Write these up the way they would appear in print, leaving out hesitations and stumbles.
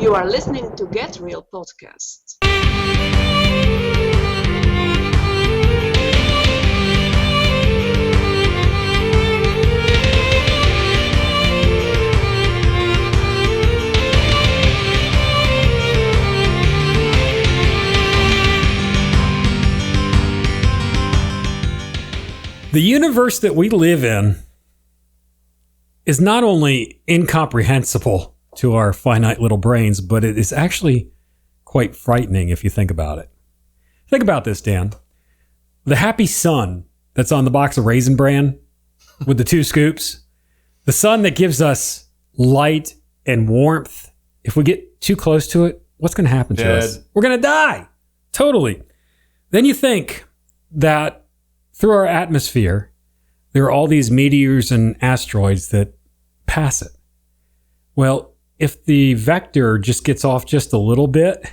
You are listening to Get Real Podcast. The universe that we live in is not only incomprehensible to our finite little brains, but it is actually quite frightening if you think about it. Think about this, Dan. The happy sun that's on the box of Raisin Bran with the 2 scoops, the sun that gives us light and warmth, if we get too close to it, what's going to happen to us? We're going to die. Totally. Then you think that through our atmosphere, there are all these meteors and asteroids that pass it. Well, if the vector just gets off just a little bit,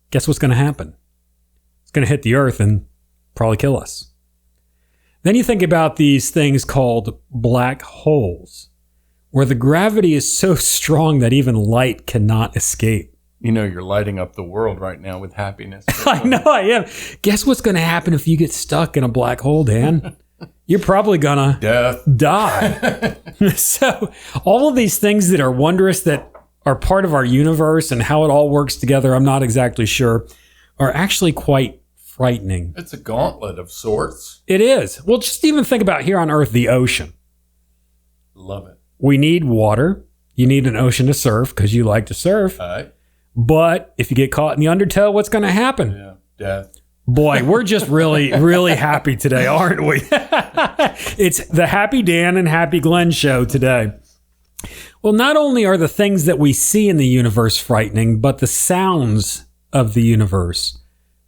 guess what's going to happen? It's going to hit the Earth and probably kill us. Then you think about these things called black holes, where the gravity is so strong that even light cannot escape. You know, you're lighting up the world right now with happiness. I know I am. Guess what's going to happen if you get stuck in a black hole, Dan? You're probably going to die. So all of these things that are wondrous, that are part of our universe and how it all works together, I'm not exactly sure, are actually quite frightening. It's a gauntlet of sorts. It is. Well, just even think about here on Earth, the ocean. Love it. We need water. You need an ocean to surf because you like to surf. All right. But if you get caught in the undertow, what's going to happen? Yeah, death. Boy, we're just really, really happy today, aren't we? It's the Happy Dan and Happy Glenn show today. Well, not only are the things that we see in the universe frightening, but the sounds of the universe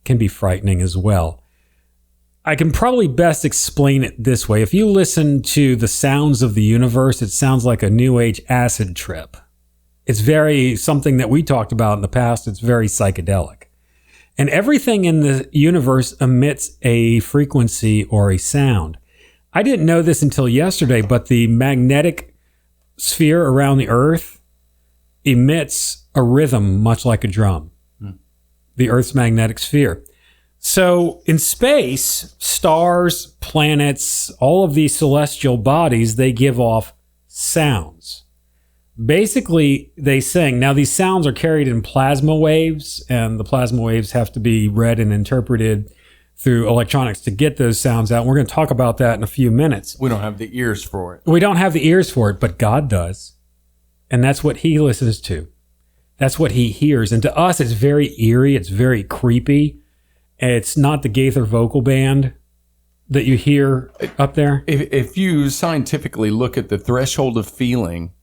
can be frightening as well. I can probably best explain it this way. If you listen to the sounds of the universe, it sounds like a New Age acid trip. It's very something that we talked about in the past. It's very psychedelic. And everything in the universe emits a frequency or a sound. I didn't know this until yesterday, but the magnetic sphere around the Earth emits a rhythm much like a drum. The Earth's magnetic sphere. So in space, stars, planets, all of these celestial bodies, they give off sounds. Basically, they sing. Now, these sounds are carried in plasma waves, and the plasma waves have to be read and interpreted through electronics to get those sounds out. We're going to talk about that in a few minutes. We don't have the ears for it. We don't have the ears for it, but God does. And that's what he listens to. That's what he hears. And to us, it's very eerie. It's very creepy. It's not the Gaither vocal band that you hear up there. If you scientifically look at the threshold of feeling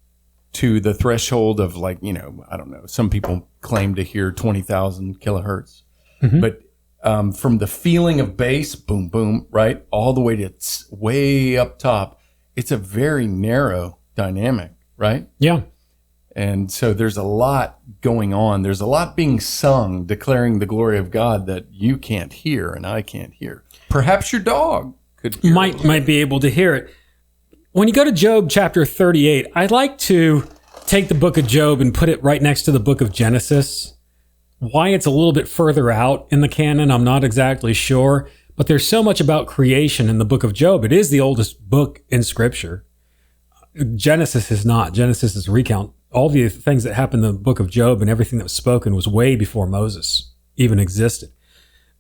to the threshold of, like, you know, I don't know, some people claim to hear 20,000 kilohertz. Mm-hmm. But from the feeling of bass, boom, boom, right, all the way to way up top, it's a very narrow dynamic, right? Yeah. And so there's a lot going on. There's a lot being sung, declaring the glory of God that you can't hear and I can't hear. Perhaps your dog could hear might be able to hear it. When you go to Job chapter 38, I'd like to take the book of Job and put it right next to the book of Genesis. Why it's a little bit further out in the canon, I'm not exactly sure. But there's so much about creation in the book of Job. It is the oldest book in Scripture. Genesis is not. Genesis is recount. All the things that happened in the book of Job and everything that was spoken was way before Moses even existed.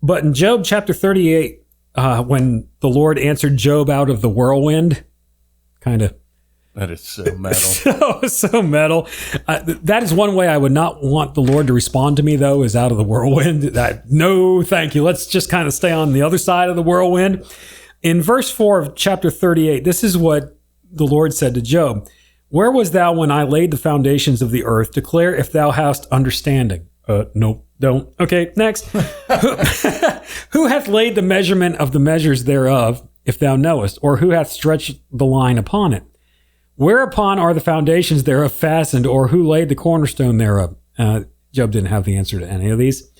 But in Job chapter 38, when the Lord answered Job out of the whirlwind, kind of. That is so metal. so metal. That is one way I would not want the Lord to respond to me, though, is out of the whirlwind. No, thank you. Let's just kind of stay on the other side of the whirlwind. In verse 4 of chapter 38, this is what the Lord said to Job. Where was thou when I laid the foundations of the earth? Declare if thou hast understanding. Nope, don't. Okay, next. Who hath laid the measurement of the measures thereof, if thou knowest? Or who hath stretched the line upon it? Whereupon are the foundations thereof fastened? Or who laid the cornerstone thereof? Job didn't have the answer to any of these.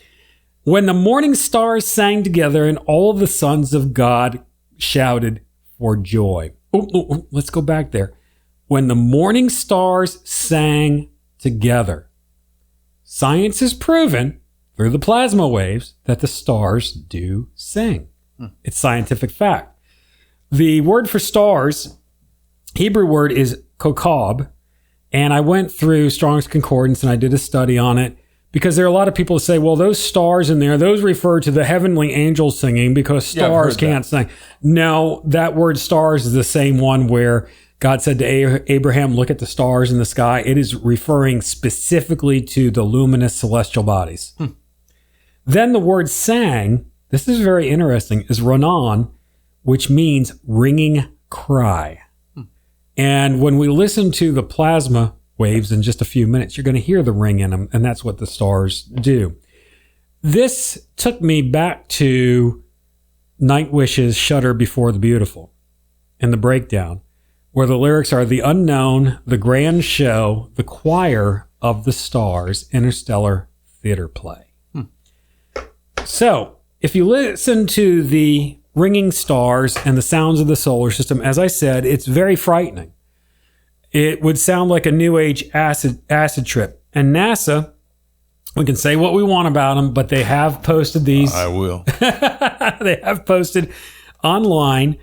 When the morning stars sang together and all of the sons of God shouted for joy. Let's go back there. When the morning stars sang together. science has proven through the plasma waves that the stars do sing. It's scientific fact. The word for stars, Hebrew word is kokab, and I went through Strong's Concordance and I did a study on it because there are a lot of people who say, well, those stars in there, those refer to the heavenly angels singing because stars can't sing. No, that word stars is the same one where God said to Abraham, look at the stars in the sky. It is referring specifically to the luminous celestial bodies. Then the word sang, this is very interesting, is ranan, which means ringing cry. And when we listen to the plasma waves in just a few minutes, you're going to hear the ring in them, and that's what the stars do. This took me back to Nightwish's Shudder Before the Beautiful and the breakdown, where the lyrics are the unknown, the grand show, the choir of the stars, interstellar theater play. So if you listen to the ringing stars and the sounds of the solar system, as I said, it's very frightening. It would sound like a new age acid trip. And NASA, we can say what we want about them, but they have posted these. I will. They have posted online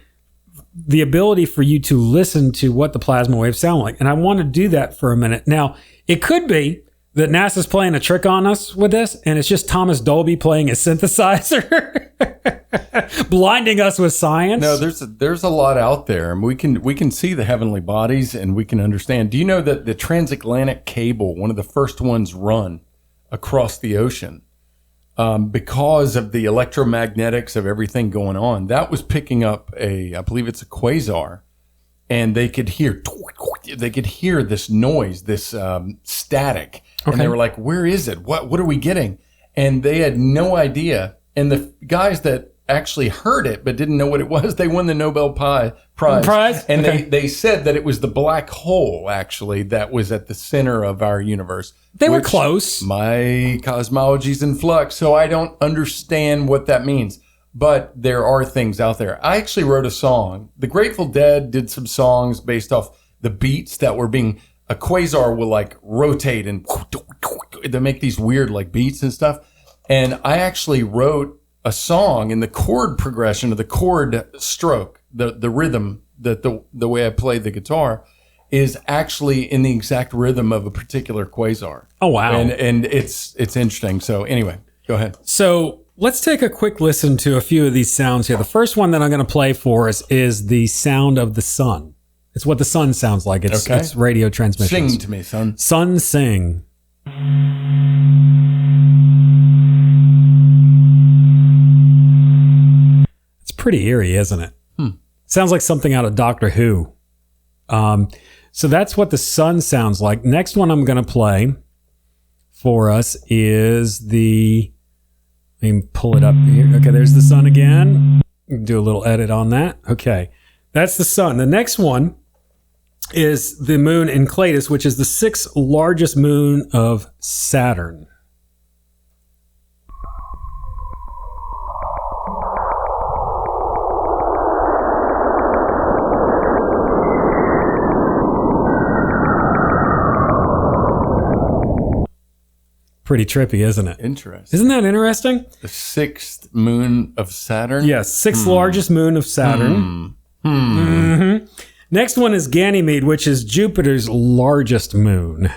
the ability for you to listen to what the plasma waves sound like. And I want to do that for a minute. Now, it could be that NASA's playing a trick on us with this, and it's just Thomas Dolby playing a synthesizer, blinding us with science. No, there's a lot out there, and we can see the heavenly bodies, and we can understand. Do you know that the transatlantic cable, one of the first ones run across the ocean, because of the electromagnetics of everything going on, that was picking up I believe it's a quasar, and they could hear this noise, this static. Okay. And they were like, where is it? What are we getting? And they had no idea. And the guys that actually heard it but didn't know what it was, they won the Nobel Prize. And okay. they said that it was the black hole, actually, that was at the center of our universe. They were close. My cosmology's in flux, so I don't understand what that means. But there are things out there. I actually wrote a song. The Grateful Dead did some songs based off the beats that were being... A quasar will like rotate and they make these weird like beats and stuff. And I actually wrote a song in the chord progression of the chord stroke, the rhythm, that the way I play the guitar is actually in the exact rhythm of a particular quasar. Oh, wow. And it's interesting. So anyway, go ahead. So let's take a quick listen to a few of these sounds here. The first one that I'm going to play for us is the sound of the sun. It's what the sun sounds like. It's radio transmissions. Sing to me, son. Sun, sing. It's pretty eerie, isn't it? Sounds like something out of Doctor Who. So that's what the sun sounds like. Next one I'm going to play for us is the... Let me pull it up here. Okay, there's the sun again. Do a little edit on that. Okay, that's the sun. The next one is the moon Enceladus, which is the sixth largest moon of Saturn. Pretty trippy, isn't it? Interesting. Isn't that interesting? The sixth moon of Saturn? Yes, sixth largest moon of Saturn. Mm-hmm. Next one is Ganymede, which is Jupiter's largest moon.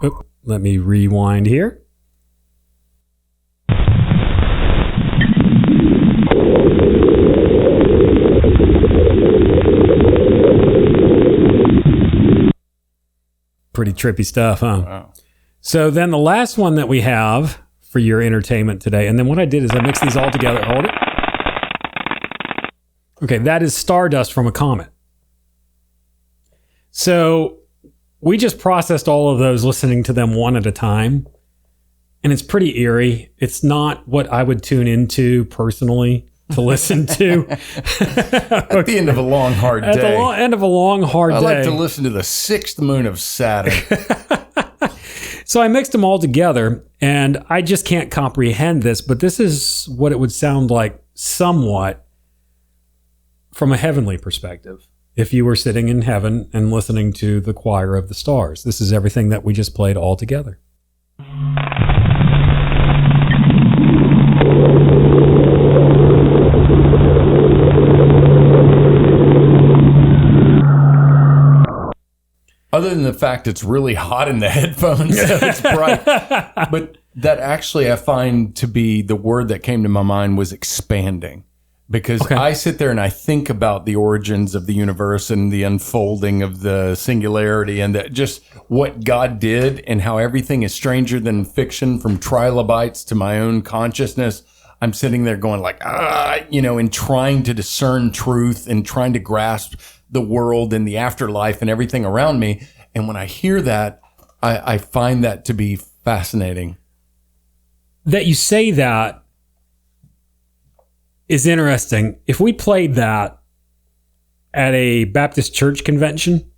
Oop, let me rewind here. Pretty trippy stuff, huh? Wow. So then the last one that we have for your entertainment today, and then what I did is I mixed these all together. Hold it. Okay, that is Stardust from a comet. So we just processed all of those, listening to them one at a time. And it's pretty eerie. It's not what I would tune into personally to listen to. At the end of a long, hard day. At the end of a long, hard day. I like to listen to the sixth moon of Saturn. So I mixed them all together, and I just can't comprehend this, but this is what it would sound like somewhat from a heavenly perspective. if you were sitting in heaven and listening to the choir of the stars. This is everything that we just played all together. Other than the fact it's really hot in the headphones, so it's bright. But that actually I find to be the word that came to my mind was expanding. Because I sit there and I think about the origins of the universe and the unfolding of the singularity and that just what God did and how everything is stranger than fiction, from trilobites to my own consciousness. I'm sitting there going like, and trying to discern truth and trying to grasp the world and the afterlife and everything around me. And when I hear that, I find that to be fascinating. That you say that is interesting. If we played that at a Baptist church convention,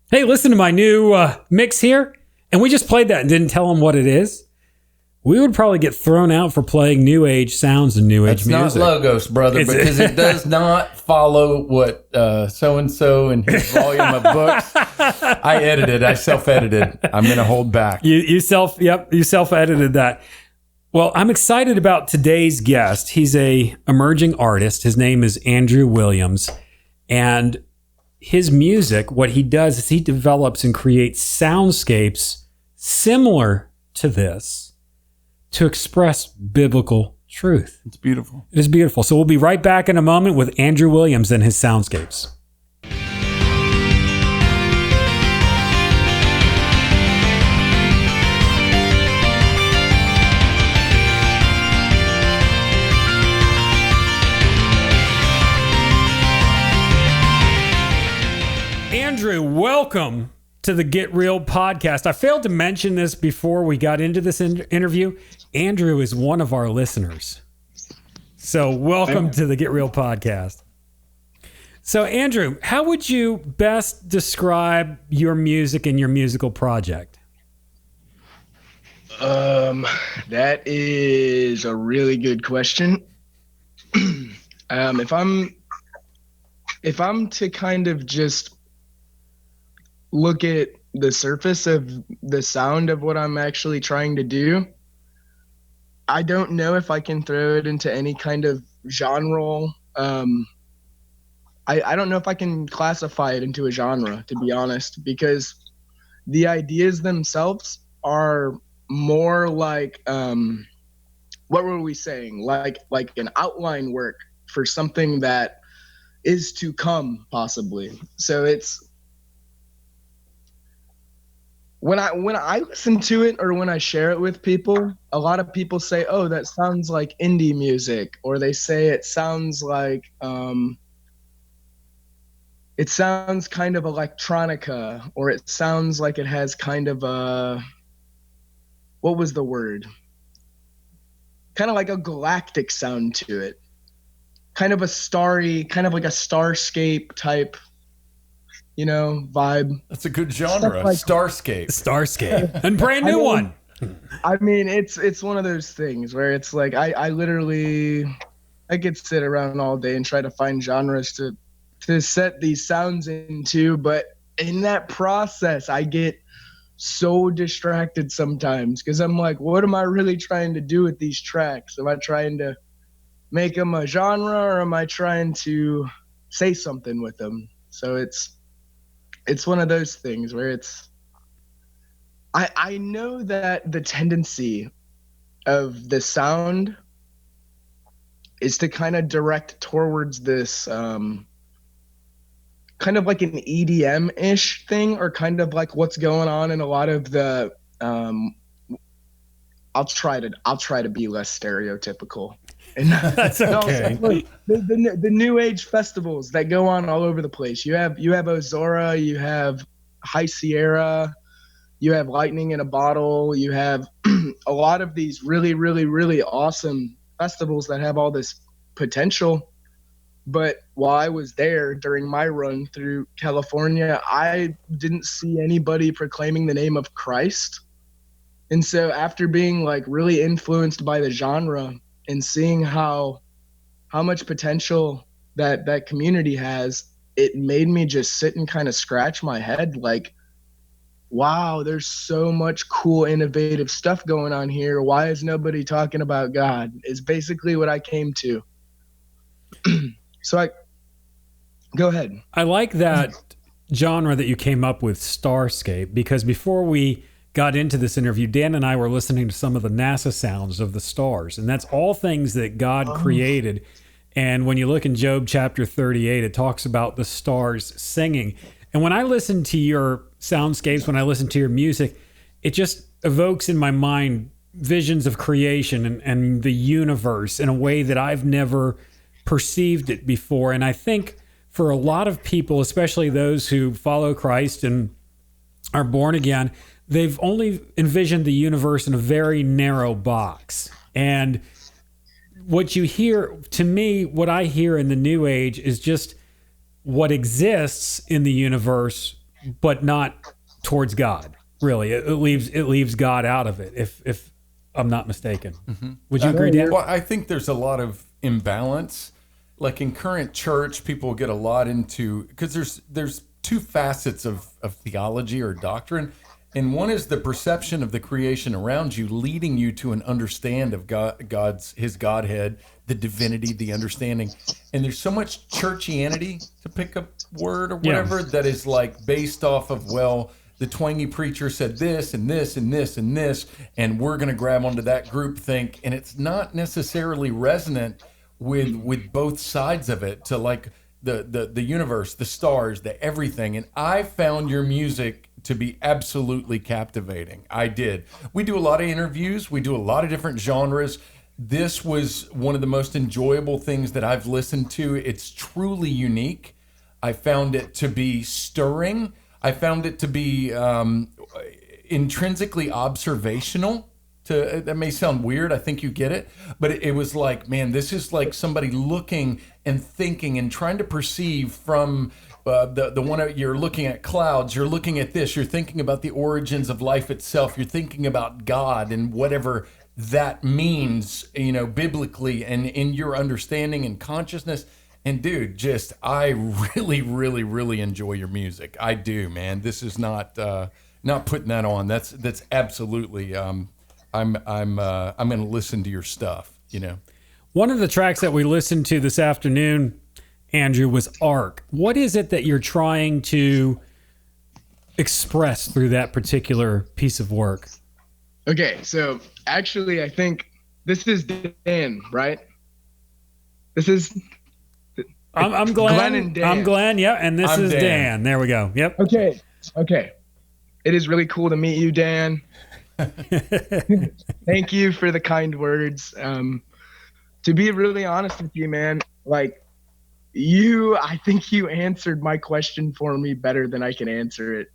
hey, listen to my new mix here, and we just played that and didn't tell them what it is, we would probably get thrown out for playing New Age sounds and New Age music. It's not Logos, brother, because it does not follow what so-and-so and his volume of books. I edited. I self-edited. I'm going to hold back. You self-edited that. Well, I'm excited about today's guest. He's a emerging artist. His name is Andrew Williams. And his music, what he does is he develops and creates soundscapes similar to this, to express biblical truth. It's beautiful. It is beautiful. So we'll be right back in a moment with Andrew Williams and his soundscapes. Andrew, welcome to the Get Real podcast. I failed to mention this before we got into this interview. Andrew is one of our listeners. So welcome to the Get Real podcast. So Andrew, how would you best describe your music and your musical project? That is a really good question. If I'm to kind of just look at the surface of the sound of what I'm actually trying to do, I don't know if I can throw it into any kind of genre. I don't know if I can classify it into a genre, to be honest, because the ideas themselves are more like, what were we saying? Like an outline work for something that is to come, possibly. So it's, when I listen to it or when I share it with people, a lot of people say, oh, that sounds like indie music, or they say it sounds like, it sounds kind of electronica, or it sounds like it has kind of a, what was the word? Kind of like a galactic sound to it. Kind of a starry, kind of like a Starscape type, vibe. That's a good genre. Like Starscape. And brand new one. I mean, it's one of those things where it's like, I literally, I could sit around all day and try to find genres to set these sounds into, but in that process, I get so distracted sometimes because I'm like, what am I really trying to do with these tracks? Am I trying to make them a genre, or am I trying to say something with them? So it's one of those things where it's, I know that the tendency of the sound is to kind of direct towards this kind of like an EDM-ish thing, or kind of like what's going on in a lot of the I'll try to be less stereotypical. And that's okay. The new age festivals that go on all over the place. You have Ozora, you have High Sierra, you have Lightning in a Bottle, you have a lot of these really, really, really awesome festivals that have all this potential. But while I was there during my run through California, I didn't see anybody proclaiming the name of Christ. And so after being like really influenced by the genre and seeing how much potential that community has, it made me just sit and kind of scratch my head like, wow, there's so much cool, innovative stuff going on here. Why is nobody talking about God? Is basically what I came to. So go ahead. I like that genre that you came up with, Starscape, because before we got into this interview, Dan and I were listening to some of the NASA sounds of the stars, and that's all things that God created. And when you look in Job chapter 38, it talks about the stars singing. And when I listen to your soundscapes, when I listen to your music, it just evokes in my mind visions of creation and the universe in a way that I've never perceived it before. And I think for a lot of people, especially those who follow Christ and are born again, they've only envisioned the universe in a very narrow box. And what you hear, to me, what I hear in the New Age is just what exists in the universe, but not towards God. Really, it leaves God out of it. If I'm not mistaken, would you agree, Dan? Well, I think there's a lot of imbalance. Like in current church, people get a lot into, because there's two facets of theology or doctrine. And one is the perception of the creation around you, leading you to an understand of his Godhead, the divinity, the understanding. And there's so much churchianity, to pick a word or whatever, that is like based off of, well, the twangy preacher said this and this and this and this, and we're going to grab onto that group think. And it's not necessarily resonant with both sides of it, to like the universe, the stars, the everything. And I found your music to be absolutely captivating. I did. We do a lot of interviews. We do a lot of different genres. This was one of the most enjoyable things that I've listened to. It's truly unique. I found it to be stirring. I found it to be intrinsically observational. That may sound weird. I think you get it. But it was like, man, this is like somebody looking and thinking and trying to perceive from the one you're looking at clouds, you're looking at this, you're thinking about the origins of life itself, you're thinking about God and whatever that means, biblically and in your understanding and consciousness. And dude, I really, really, really enjoy your music. I do, man. This is not putting that on. That's absolutely. I'm going to listen to your stuff. One of the tracks that we listened to this afternoon, Andrew, was Arc. What is it that you're trying to express through that particular piece of work? Okay, so actually, I think this is Dan, right? This is. I'm Glenn. Glenn and Dan. I'm Glenn. Yeah, and this I'm is Dan. Dan. There we go. Yep. Okay. It is really cool to meet you, Dan. Thank you for the kind words. To be really honest with you, man, like I think you answered my question for me better than I can answer it.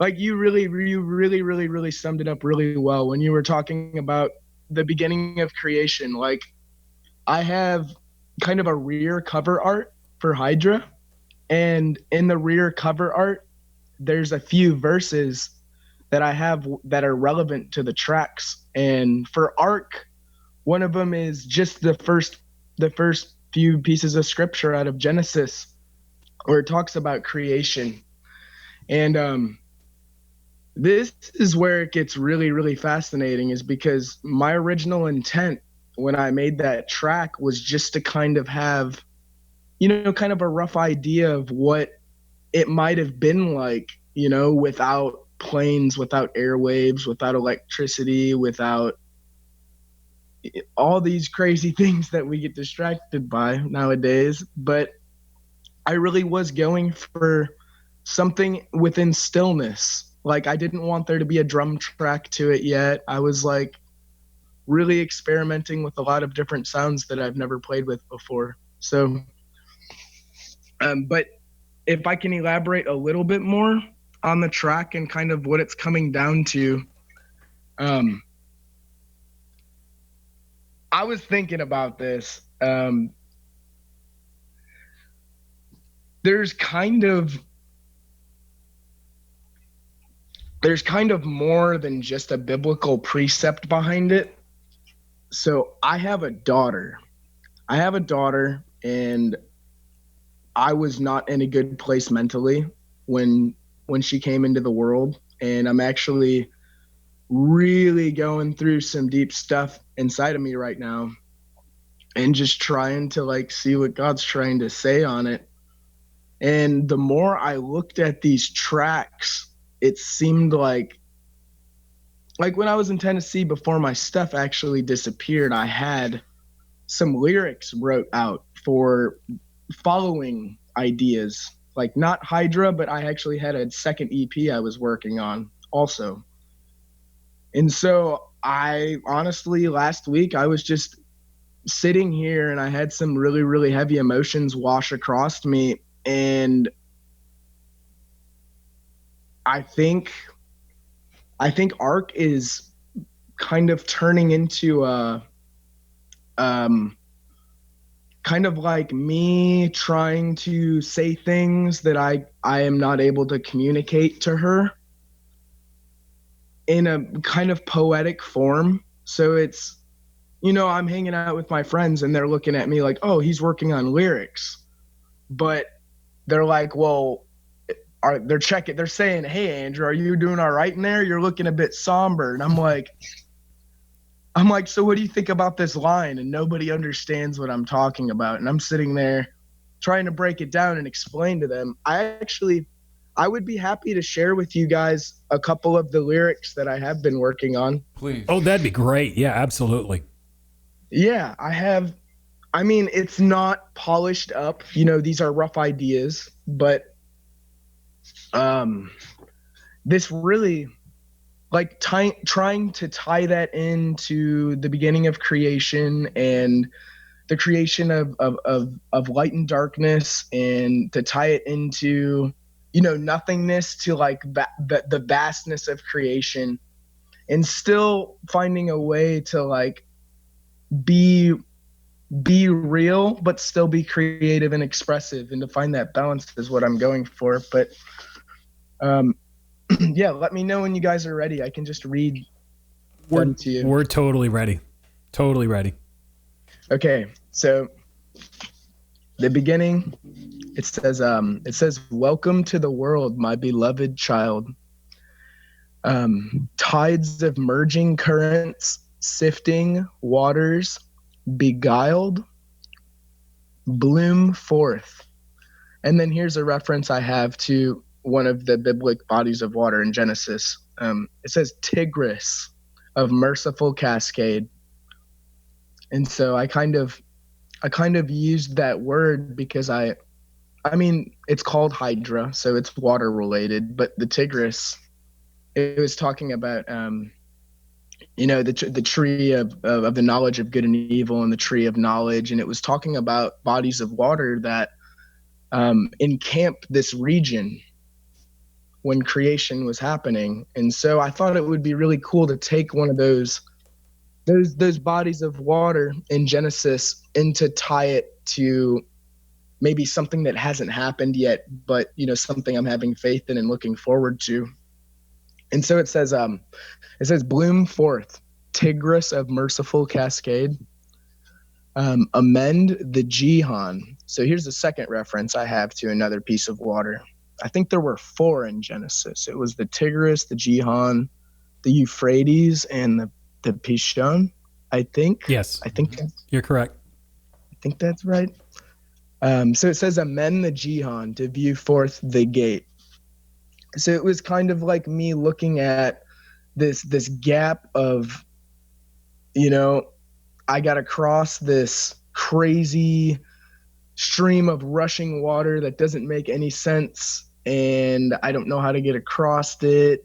Like you really summed it up really well when you were talking about the beginning of creation. Like I have kind of a rear cover art for Hydra, and in the rear cover art, there's a few verses that I have that are relevant to the tracks. And for Arc, one of them is just the first few pieces of scripture out of Genesis, where it talks about creation. And this is where it gets really, really fascinating, is because my original intent when I made that track was just to kind of have, kind of a rough idea of what it might have been like, without planes, without airwaves, without electricity, without all these crazy things that we get distracted by nowadays. But I really was going for something within stillness. Like I didn't want there to be a drum track to it yet. I was like really experimenting with a lot of different sounds that I've never played with before. So, but if I can elaborate a little bit more on the track and kind of what it's coming down to, I was thinking about this. There's kind of more than just a biblical precept behind it. So I have a daughter, and I was not in a good place mentally when she came into the world, and I'm actually really going through some deep stuff inside of me right now and just trying to like see what God's trying to say on it. And the more I looked at these tracks, it seemed like when I was in Tennessee before my stuff actually disappeared, I had some lyrics wrote out for following ideas, like not Hydra, but I actually had a second EP I was working on also. And so I honestly, last week, I was just sitting here and I had some really, really heavy emotions wash across me. And I think Arc is kind of turning into a, kind of like me trying to say things that I am not able to communicate to her in a kind of poetic form. So it's, I'm hanging out with my friends and they're looking at me like, oh, he's working on lyrics. But they're like, well, they're saying, hey, Andrew, are you doing all right in there? You're looking a bit somber. And I'm like, so what do you think about this line? And nobody understands what I'm talking about. And I'm sitting there trying to break it down and explain to them. I would be happy to share with you guys a couple of the lyrics that I have been working on. Please. Oh, that'd be great. Yeah, absolutely. Yeah, I have. I mean, it's not polished up. These are rough ideas, but this really, like trying to tie that into the beginning of creation and the creation of light and darkness, and to tie it into nothingness to like the vastness of creation, and still finding a way to like be real but still be creative and expressive, and to find that balance is what I'm going for. But yeah, let me know when you guys are ready. I can just read them to you. We're totally ready. Totally ready. Okay, so the beginning, it says, welcome to the world, my beloved child. Tides of merging currents, sifting waters, beguiled, bloom forth. And then here's a reference I have to one of the biblical bodies of water in Genesis. It says Tigris of merciful cascade. And so I kind of used that word because I mean, it's called Hydra, so it's water related, but the Tigris, it was talking about, the tree of the knowledge of good and evil, and the tree of knowledge. And it was talking about bodies of water that encamped this region when creation was happening. And so I thought it would be really cool to take one of those bodies of water in Genesis and to tie it to maybe something that hasn't happened yet, but something I'm having faith in and looking forward to. And so it says bloom forth, Tigris of merciful cascade. Amend the Gihon. So here's the second reference I have to another piece of water. I think there were 4 in Genesis. It was the Tigris, the Gihon, the Euphrates, and the Pishon, I think. Yes. I think you're correct. I think that's right. So it says, amend the Gihon to view forth the gate. So it was kind of like me looking at this gap of, I got to cross this crazy stream of rushing water that doesn't make any sense, and I don't know how to get across it.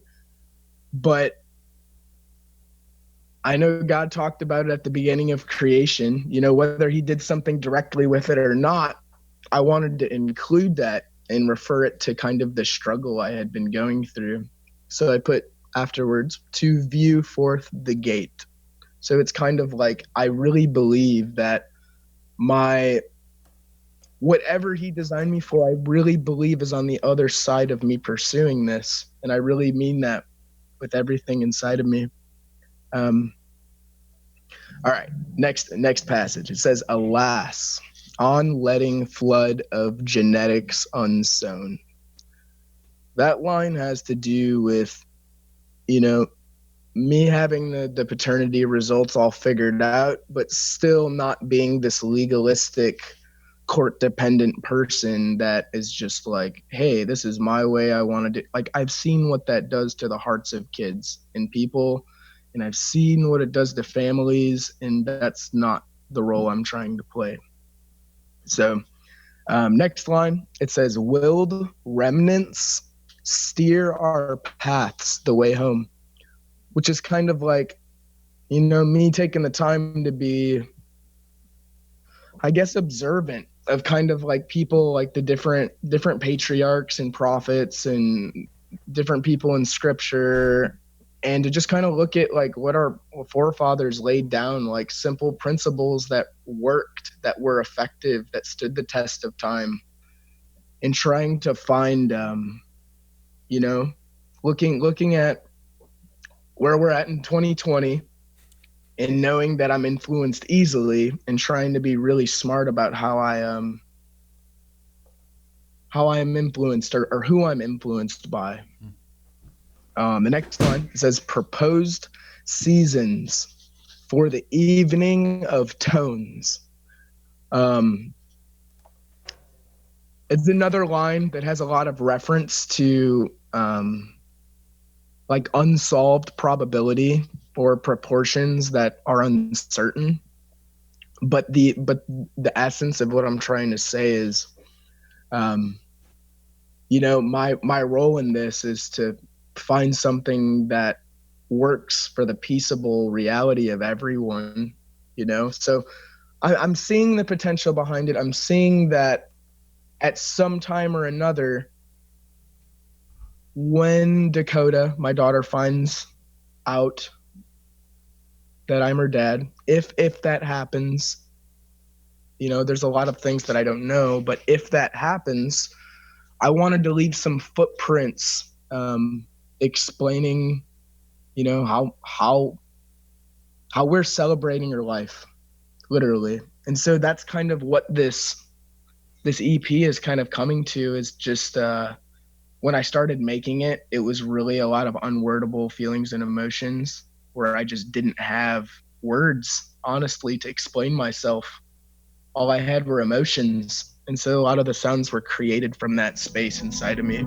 But I know God talked about it at the beginning of creation. Whether he did something directly with it or not, I wanted to include that and refer it to kind of the struggle I had been going through. So I put afterwards, to view forth the gate. So it's kind of like, I really believe that whatever he designed me for, I really believe is on the other side of me pursuing this. And I really mean that with everything inside of me. All right, next passage. It says, alas, on letting flood of genetics unsown. That line has to do with, you know, me having the paternity results all figured out, but still not being this legalistic, court dependent person that is just like, hey, this is my way, I want to do. Like, I've seen what that does to the hearts of kids and people, and I've seen what it does to families, and that's not the role I'm trying to play. So next line, it says, willed remnants steer our paths the way home, which is kind of like, you know, me taking the time to be, I guess, observant of kind of like people, like the different patriarchs and prophets and different people in scripture, and to just kind of look at like what our forefathers laid down, like simple principles that worked, that were effective, that stood the test of time, and trying to find, you know, looking at where we're at in 2020 and knowing that I'm influenced easily and trying to be really smart about how I am influenced or who I'm influenced by. The next line says, proposed seasons for the evening of tones. It's another line that has a lot of reference to like unsolved probability or proportions that are uncertain. But the essence of what I'm trying to say is, you know, my role in this is to find something that works for the peaceable reality of everyone, you know? So I'm seeing the potential behind it. I'm seeing that at some time or another, when Dakota, my daughter, finds out that I'm her dad, if that happens, you know, there's a lot of things that I don't know, but if that happens, I wanted to leave some footprints, explaining, you know, how we're celebrating her life, literally. And so that's kind of what this EP is kind of coming to, is just when I started making it, it was really a lot of unwordable feelings and emotions where I just didn't have words, honestly, to explain myself. All I had were emotions. And so a lot of the sounds were created from that space inside of me.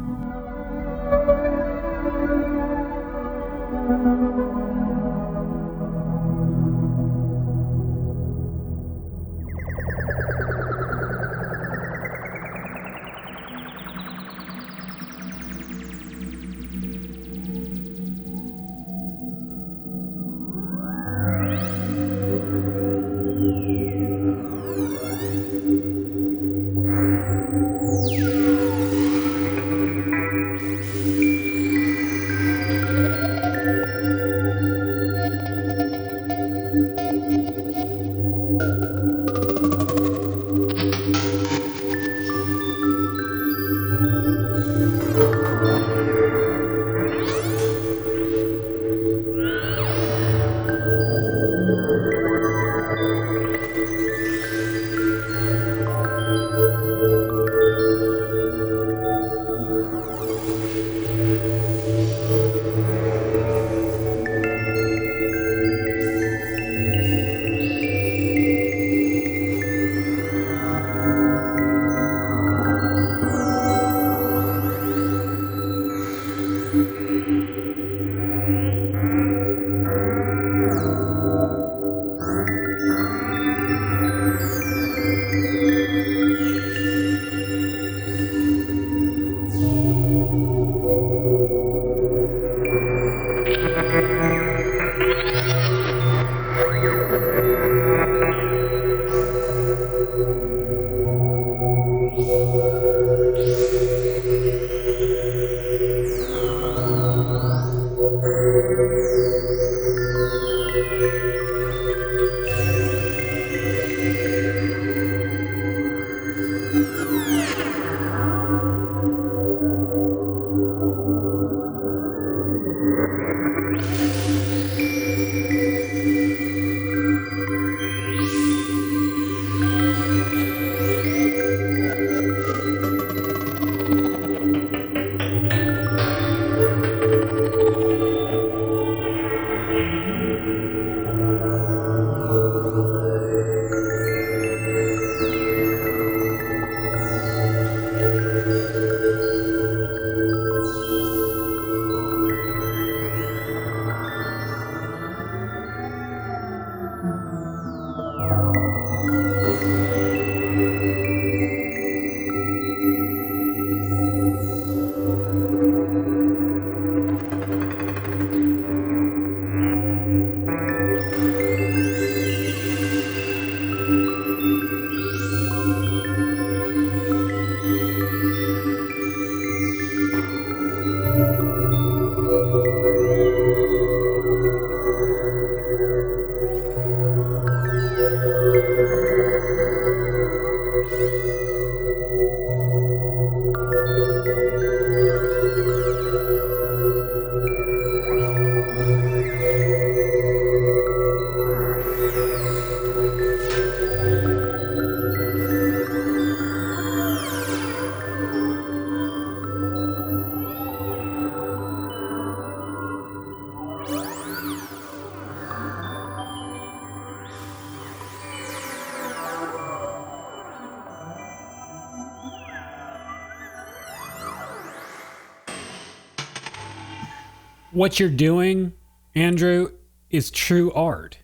what you're doing, Andrew, is true art.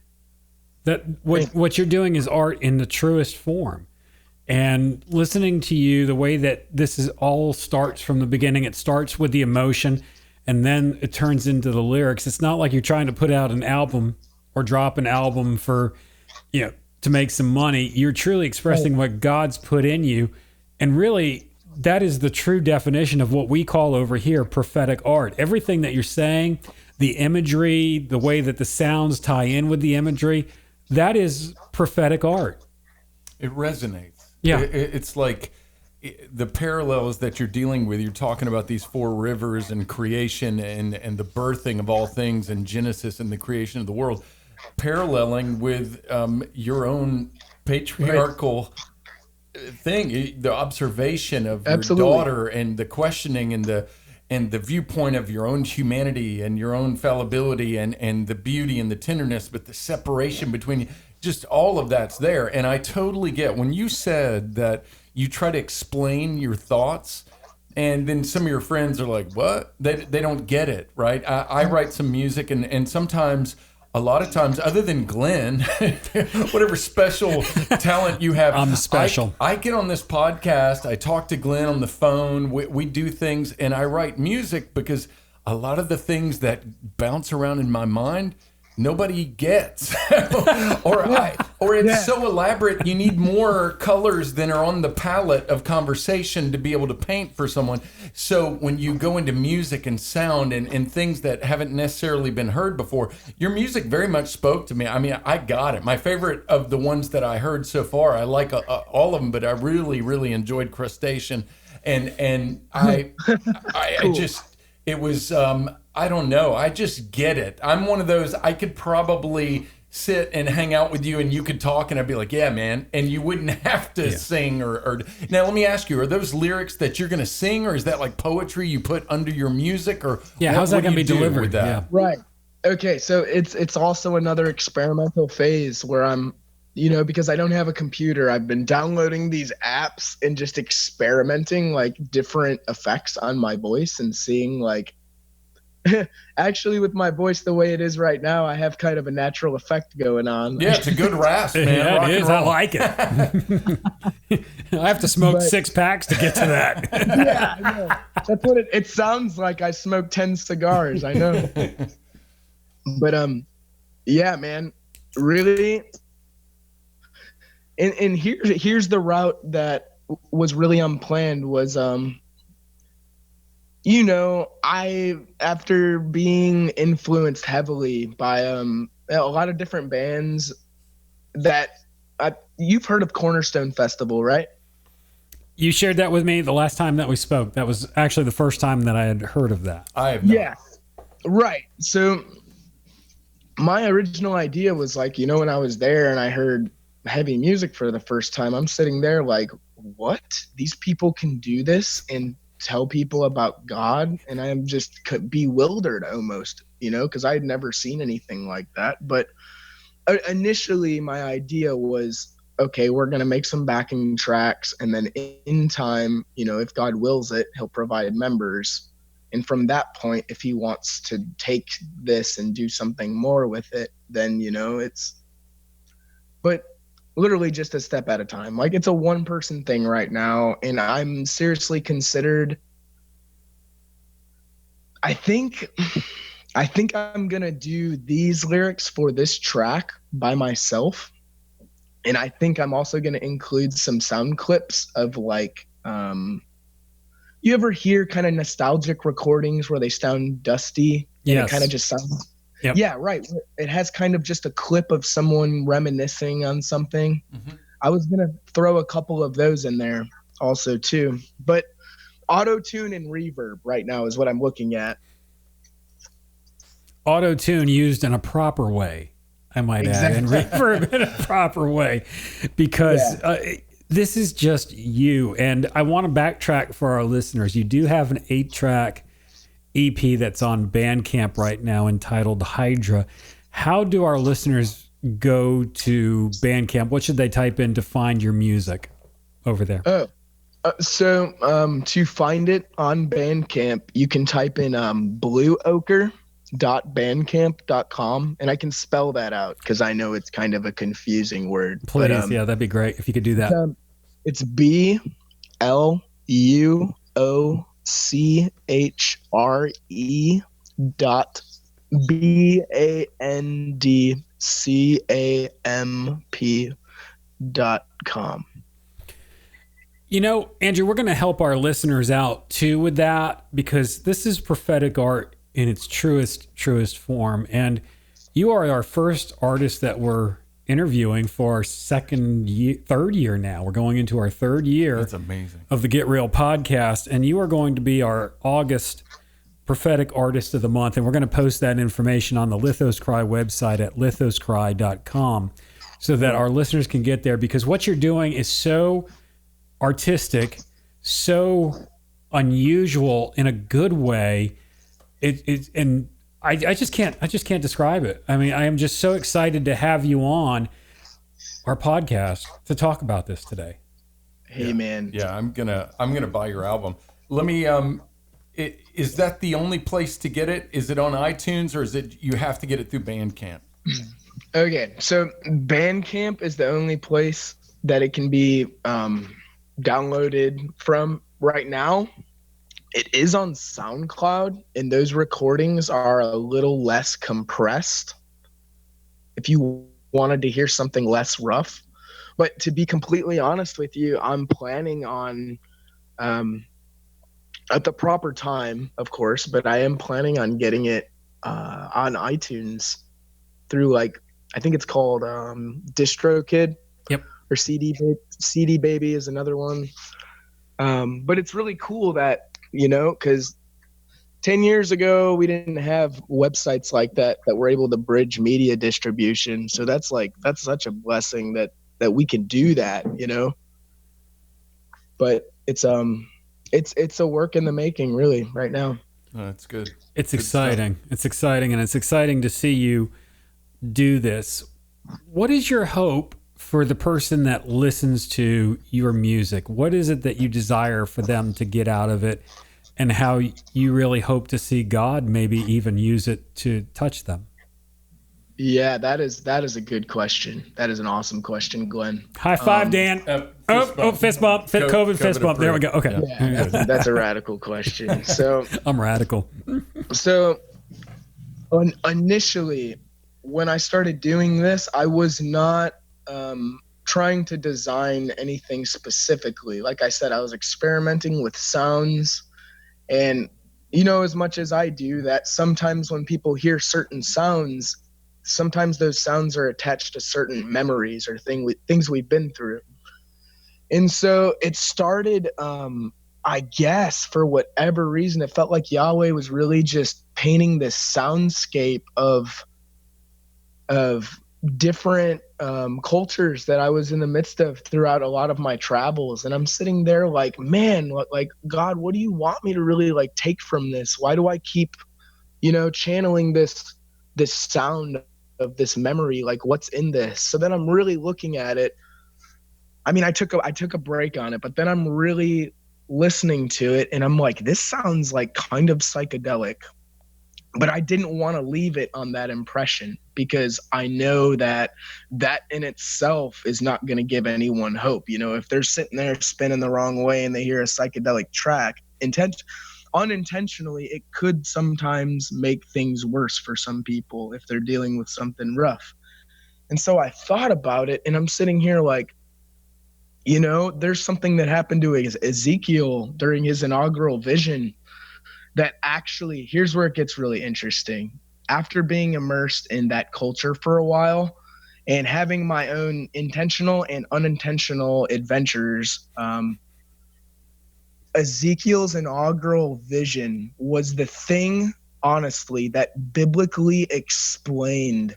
That what you're doing is art in the truest form. And listening to you, the way that this is all starts from the beginning, it starts with the emotion and then it turns into the lyrics. It's not like you're trying to put out an album or drop an album for, to make some money. You're truly expressing what God's put in you. And really, that is the true definition of what we call over here prophetic art. Everything that you're saying, the imagery, the way that the sounds tie in with the imagery, that is prophetic art. It resonates. Yeah. It's like the parallels that you're dealing with. You're talking about these four rivers and creation and the birthing of all things and Genesis and the creation of the world, paralleling with your own patriarchal thing, the observation of your daughter and the questioning and the viewpoint of your own humanity and your own fallibility and the beauty and the tenderness, but the separation between just all of that's there. And I totally get when you said that you try to explain your thoughts and then some of your friends are like, what? They don't get it, right? I write some music and sometimes, a lot of times, other than Glenn, whatever special talent you have. I'm special. I get on this podcast, I talk to Glenn on the phone, we do things, and I write music because a lot of the things that bounce around in my mind, nobody gets. or it's so elaborate, you need more colors than are on the palette of conversation to be able to paint for someone. So when you go into music and sound and things that haven't necessarily been heard before, your music very much spoke to me. I mean, I got it. My favorite of the ones that I heard so far, I like all of them, but I really, really enjoyed Crustacean. And I just, it was, I don't know. I just get it. I'm one of those, I could probably sit and hang out with you and you could talk and I'd be like, yeah, man. And you wouldn't have to sing or now let me ask you, are those lyrics that you're going to sing or is that like poetry you put under your music or how's that going to be delivered with that? Yeah. Right. Okay. So it's also another experimental phase where I'm, because I don't have a computer, I've been downloading these apps and just experimenting like different effects on my voice and seeing like, actually with my voice the way it is right now, I have kind of a natural effect going on. Yeah, it's a good rasp, man. Yeah, it is. I like it. I have to smoke 6 packs to get to that. Yeah, I know. That's what it sounds like. I smoke 10 cigars. I know. But yeah, man, really. And here's the route that was really unplanned was I, after being influenced heavily by a lot of different bands that you've heard of Cornerstone Festival, right? You shared that with me the last time that we spoke. That was actually the first time that I had heard of that. I have not. Yeah, right. So my original idea was like, when I was there and I heard heavy music for the first time, I'm sitting there like, what? These people can do this and tell people about God, and I'm just bewildered almost, because I had never seen anything like that. But initially my idea was, okay, we're going to make some backing tracks, and then in time, if God wills it, he'll provide members. And from that point, if he wants to take this and do something more with it, then, but literally just a step at a time. Like it's a one-person thing right now, and I'm seriously considered. I think I'm gonna do these lyrics for this track by myself, and I think I'm also gonna include some sound clips of like, you ever hear kind of nostalgic recordings where they sound dusty? Yes. And it kind of just sounds. Yep. Yeah, right. It has kind of just a clip of someone reminiscing on something. Mm-hmm. I was going to throw a couple of those in there also too. But auto-tune and reverb right now is what I'm looking at. Auto-tune used in a proper way, I might add, and reverb in a proper way, because this is just you. And I want to backtrack for our listeners. You do have an 8-track EP that's on Bandcamp right now entitled Hydra. How do our listeners go to Bandcamp? What should they type in to find your music over there? So to find it on Bandcamp, you can type in Bluochre, bandcamp.com, and I can spell that out because I know it's kind of a confusing word. Please, but, yeah, that'd be great if you could do that. It's BLUOCHRE dot bandcamp.com. You know, Andrew, we're going to help our listeners out too with that, because this is prophetic art in its truest form. And you are our first artist that we're interviewing for our third year now. We're going into our third year. That's amazing. Of the Get Real podcast. And you are going to be our August prophetic artist of the month. And we're going to post that information on the Lithos Cry website at lithoscry.com so that our listeners can get there, because what you're doing is so artistic, so unusual in a good way. And I just can't describe it. I mean, I am just so excited to have you on our podcast to talk about this today. Hey, man. Yeah, I'm gonna buy your album. Let me. Is that the only place to get it? Is it on iTunes, or is it you have to get it through Bandcamp? Okay, so Bandcamp is the only place that it can be downloaded from right now. It is on SoundCloud, and those recordings are a little less compressed if you wanted to hear something less rough. But to be completely honest with you, I'm planning on, at the proper time, of course, but I am planning on getting it on iTunes through, like, I think it's called DistroKid. Yep. Or CD Baby is another one. But it's really cool that, you know, because 10 years ago, we didn't have websites like that were able to bridge media distribution. So that's such a blessing that we can do that, you know. But it's a work in the making, really, right now. Oh, that's good. It's good exciting. Stuff. It's exciting, and it's exciting to see you do this. What is your hope for the person that listens to your music? What is it that you desire for them to get out of it, and how you really hope to see God maybe even use it to touch them? Yeah, that is a good question. That is an awesome question, Glenn. High five, Dan. Fist bump. COVID fist bump. There we go. Okay. Yeah, that's a radical question. So I'm radical. So initially, when I started doing this, I was not trying to design anything specifically. Like I said, I was experimenting with sounds, and you know, as much as I do that, sometimes when people hear certain sounds, sometimes those sounds are attached to certain memories or things we've been through. And so it started, I guess, for whatever reason, it felt like Yahweh was really just painting this soundscape of different cultures that I was in the midst of throughout a lot of my travels. And I'm sitting there like, man, like, God, what do you want me to really like take from this? Why do I keep, you know, channeling this sound of this memory? Like, what's in this? So then I'm really looking at it. I mean, I took a break on it, but then I'm really listening to it, and I'm like, this sounds like kind of psychedelic. But I didn't want to leave it on that impression, because I know that in itself is not going to give anyone hope. You know, if they're sitting there spinning the wrong way and they hear a psychedelic track, unintentionally, it could sometimes make things worse for some people if they're dealing with something rough. And so I thought about it, and I'm sitting here like, you know, there's something that happened to Ezekiel during his inaugural vision that actually, here's where it gets really interesting. After being immersed in that culture for a while and having my own intentional and unintentional adventures, Ezekiel's inaugural vision was the thing, honestly, that biblically explained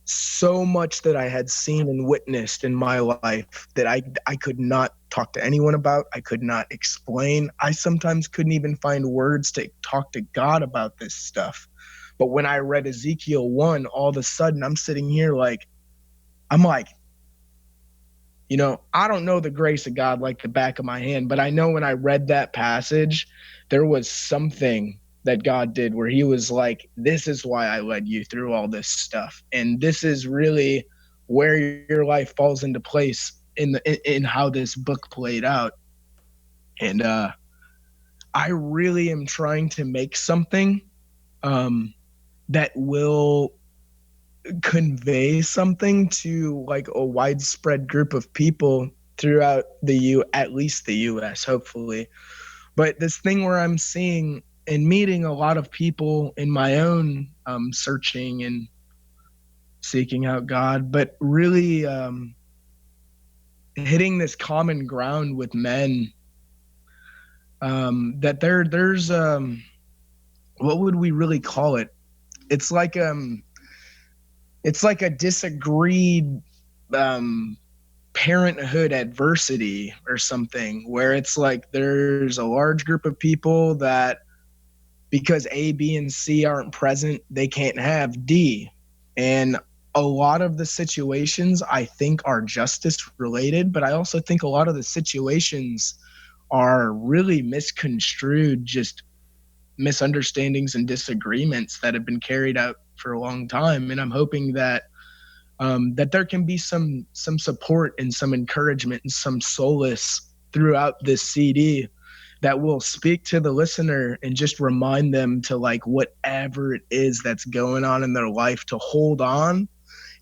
so much that I had seen and witnessed in my life that I could not talk to anyone about. I could not explain. I sometimes couldn't even find words to talk to God about this stuff. But when I read Ezekiel 1, all of a sudden I'm sitting here like, I'm like, you know, I don't know the grace of God like the back of my hand, but I know when I read that passage, there was something that God did, where he was like, this is why I led you through all this stuff. And this is really where your life falls into place in how this book played out. And I really am trying to make something that will convey something to like a widespread group of people throughout at least the US, hopefully. But this thing where I'm seeing and meeting a lot of people in my own searching and seeking out God, but really hitting this common ground with men, that there's what would we really call it? It's like a disagreed parenthood adversity or something, where it's like there's a large group of people that because A, B, and C aren't present, they can't have D. And a lot of the situations I think are justice related, but I also think a lot of the situations are really misconstrued, just misunderstandings and disagreements that have been carried out for a long time. And I'm hoping that that there can be some support and some encouragement and some solace throughout this CD that will speak to the listener and just remind them to, like, whatever it is that's going on in their life, to hold on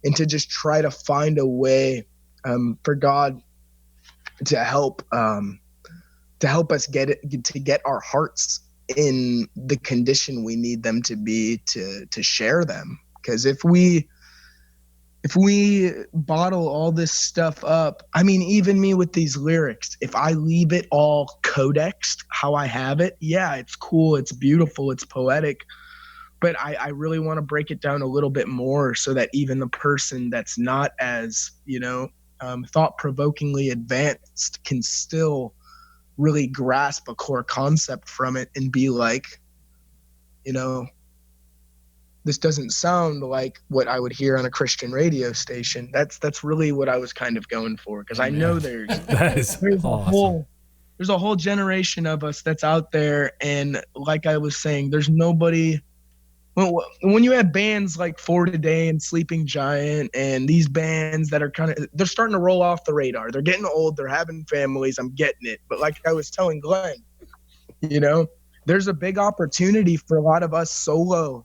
and to just try to find a way for God to help us get our hearts in the condition we need them to be to share them. Because if we bottle all this stuff up, I mean, even me with these lyrics, if I leave it all codexed how I have it, yeah, it's cool, it's beautiful, it's poetic, but I really want to break it down a little bit more so that even the person that's not as, thought-provokingly advanced can still really grasp a core concept from it and be like, this doesn't sound like what I would hear on a Christian radio station. That's really what I was kind of going for, because I know there's awesome. There's a whole generation of us that's out there, and like I was saying, there's nobody. When you have bands like For Today and Sleeping Giant and these bands that are they're starting to roll off the radar. They're getting old. They're having families. I'm getting it. But like I was telling Glenn, there's a big opportunity for a lot of us solo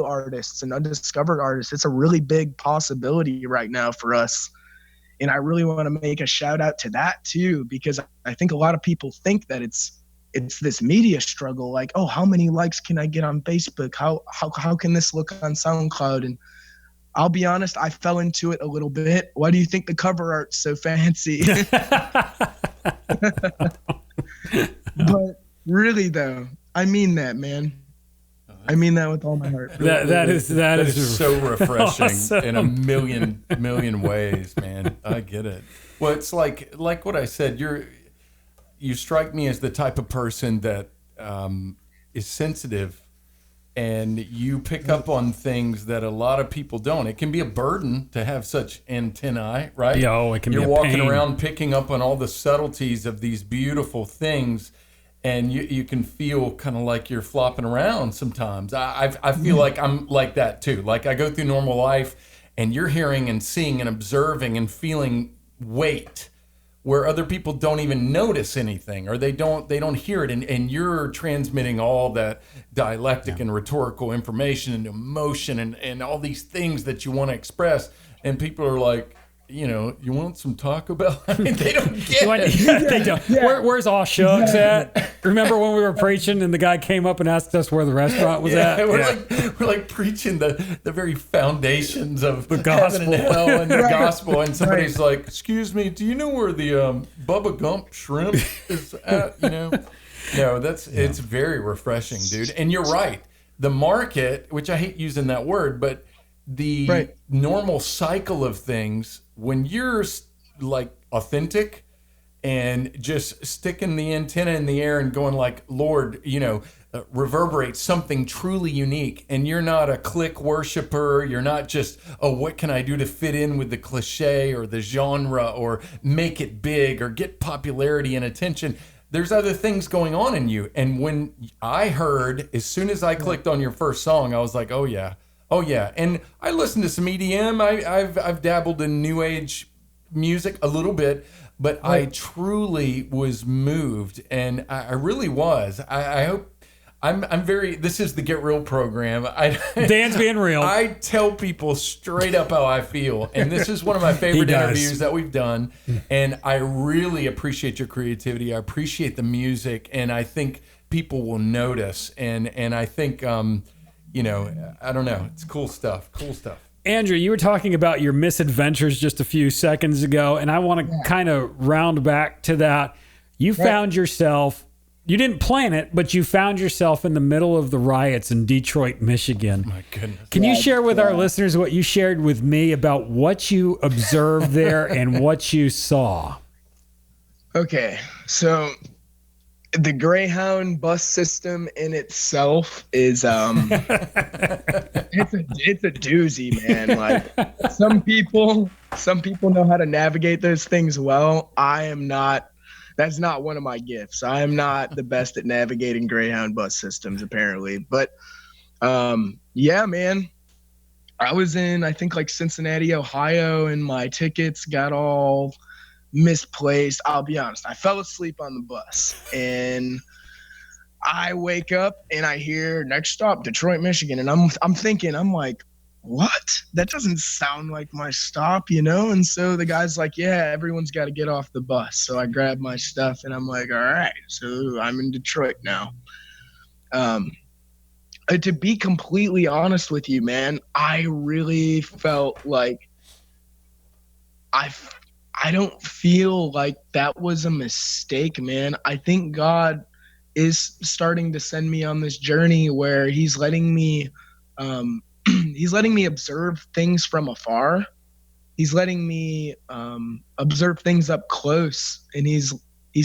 artists and undiscovered artists. It's a really big possibility right now for us. And I really want to make a shout out to that too, because I think a lot of people think that it's this media struggle. Like, oh, how many likes can I get on Facebook? How can this look on SoundCloud? And I'll be honest, I fell into it a little bit. Why do you think the cover art's so fancy? But really, though, I mean that, man. I mean that with all my heart. That is so refreshing awesome. In a million ways, man. I get it. Well, it's like what I said. You strike me as the type of person that is sensitive, and you pick up on things that a lot of people don't. It can be a burden to have such antennae, right? It can be a You're walking pain. around picking up on all the subtleties of these beautiful things, and you can feel kind of like you're flopping around sometimes. I feel like I'm like that too. Like I go through normal life, and you're hearing and seeing and observing and feeling weight where other people don't even notice anything, or they don't hear it, and you're transmitting all that dialectic and rhetorical information and emotion and all these things that you want to express, and people are like, you want some Taco Bell? I mean, they don't get it. They don't. Where's All Shucks at? Remember when we were preaching and the guy came up and asked us where the restaurant was at? We're like preaching the very foundations of the heaven and gospel. hell and the gospel, and somebody's like, "Excuse me, do you know where the Bubba Gump shrimp is at?" No, it's very refreshing, dude. And you're right. The market, which I hate using that word, but the normal cycle of things, when you're like authentic and just sticking the antenna in the air and going like, Lord, reverberate something truly unique, and you're not a clique worshiper, you're not just, what can I do to fit in with the cliche or the genre or make it big or get popularity and attention. there's other things going on in you. And when I heard, as soon as I clicked on your first song, I was like, oh yeah. And I listened to some EDM. I've dabbled in new age music a little bit, but I truly was moved, and I really was. I hope I'm very. This is the Get Real program. Dan's being real. I tell people straight up how I feel, and this is one of my favorite interviews that we've done. And I really appreciate your creativity. I appreciate the music, and I think people will notice. And I think I don't know. It's cool stuff. Andrew, you were talking about your misadventures just a few seconds ago, and I want to kind of round back to that. You found yourself, you didn't plan it, but you found yourself in the middle of the riots in Detroit, Michigan. My goodness. Can you share with our listeners what you shared with me about what you observed there and what you saw? Okay, so the Greyhound bus system in itself is it's a doozy, man. Like some people know how to navigate those things well. I am not. That's not one of my gifts. I am not the best at navigating Greyhound bus systems, apparently. But yeah, man. I was in, I think, like Cincinnati, Ohio, and my tickets got all misplaced. I'll be honest, I fell asleep on the bus, and I wake up and I hear next stop Detroit, Michigan, and I'm thinking, I'm like, what? That doesn't sound like my stop, And so the guy's like, yeah, everyone's got to get off the bus. So I grab my stuff and I'm like, all right, so I'm in Detroit now. To be completely honest with you, man, I really felt like I don't feel like that was a mistake, man. I think God is starting to send me on this journey where he's letting me observe things from afar. He's letting me observe things up close, and he's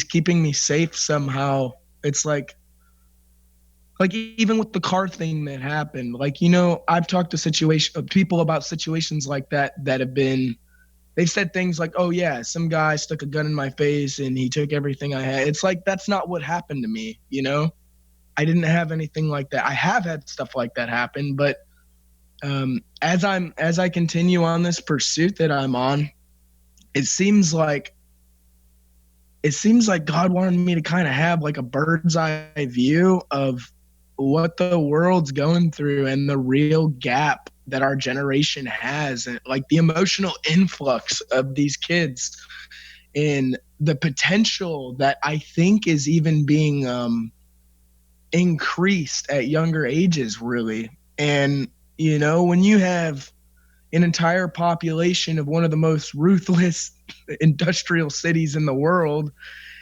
keeping me safe somehow. It's like even with the car thing that happened, I've talked to people about situations like that have been, they've said things like, oh yeah, some guy stuck a gun in my face and he took everything I had. It's like, that's not what happened to me. I didn't have anything like that. I have had stuff like that happen, but as I continue on this pursuit that I'm on, it seems like God wanted me to kind of have like a bird's eye view of what the world's going through and the real gap that our generation has, and like the emotional influx of these kids and the potential that I think is even being increased at younger ages, really. And when you have an entire population of one of the most ruthless industrial cities in the world,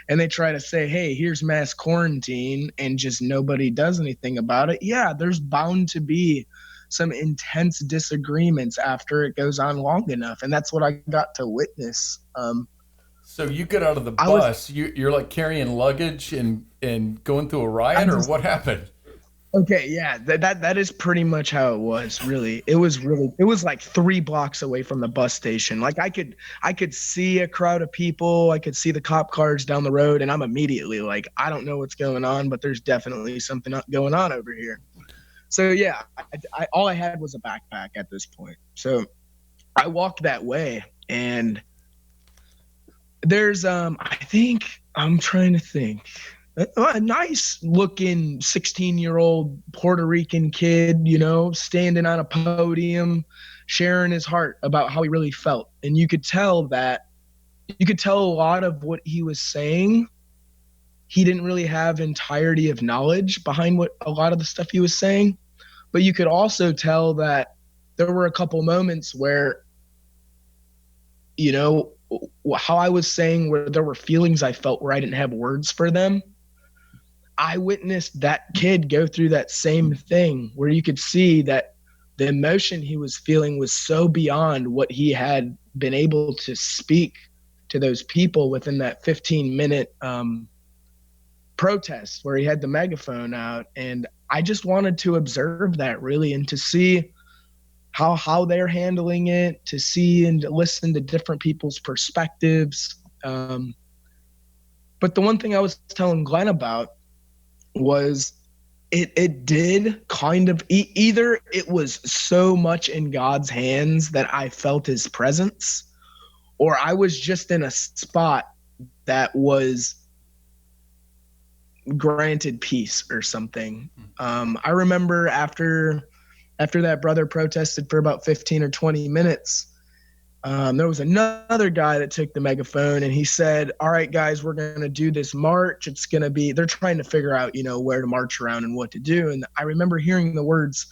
and they try to say, hey, here's mass quarantine, and just nobody does anything about it, yeah, there's bound to be some intense disagreements after it goes on long enough. And that's what I got to witness. So you get out of the bus, you're like carrying luggage and going through a riot, or what happened? Okay, yeah, that is pretty much how it was. Really, it was like 3 blocks away from the bus station. Like I could see a crowd of people, I could see the cop cars down the road, and I'm immediately like, I don't know what's going on, but there's definitely something going on over here. So yeah, all I had was a backpack at this point. So I walked that way, and there's I think, I'm trying to think, a nice looking 16-year-old Puerto Rican kid, standing on a podium, sharing his heart about how he really felt. And you could tell a lot of what he was saying, he didn't really have entirety of knowledge behind what a lot of the stuff he was saying. But you could also tell that there were a couple moments where, how I was saying, where there were feelings I felt where I didn't have words for them. I witnessed that kid go through that same thing, where you could see that the emotion he was feeling was so beyond what he had been able to speak to those people within that 15-minute protest where he had the megaphone out. And I just wanted to observe that, really, and to see how they're handling it, to see and to listen to different people's perspectives. But the one thing I was telling Glenn about was it did kind of either it was so much in God's hands that I felt his presence, or I was just in a spot that was granted peace or something. I remember after that brother protested for about 15 or 20 minutes, there was another guy that took the megaphone and he said, all right, guys, we're going to do this march. It's going to be, they're trying to figure out, where to march around and what to do. And I remember hearing the words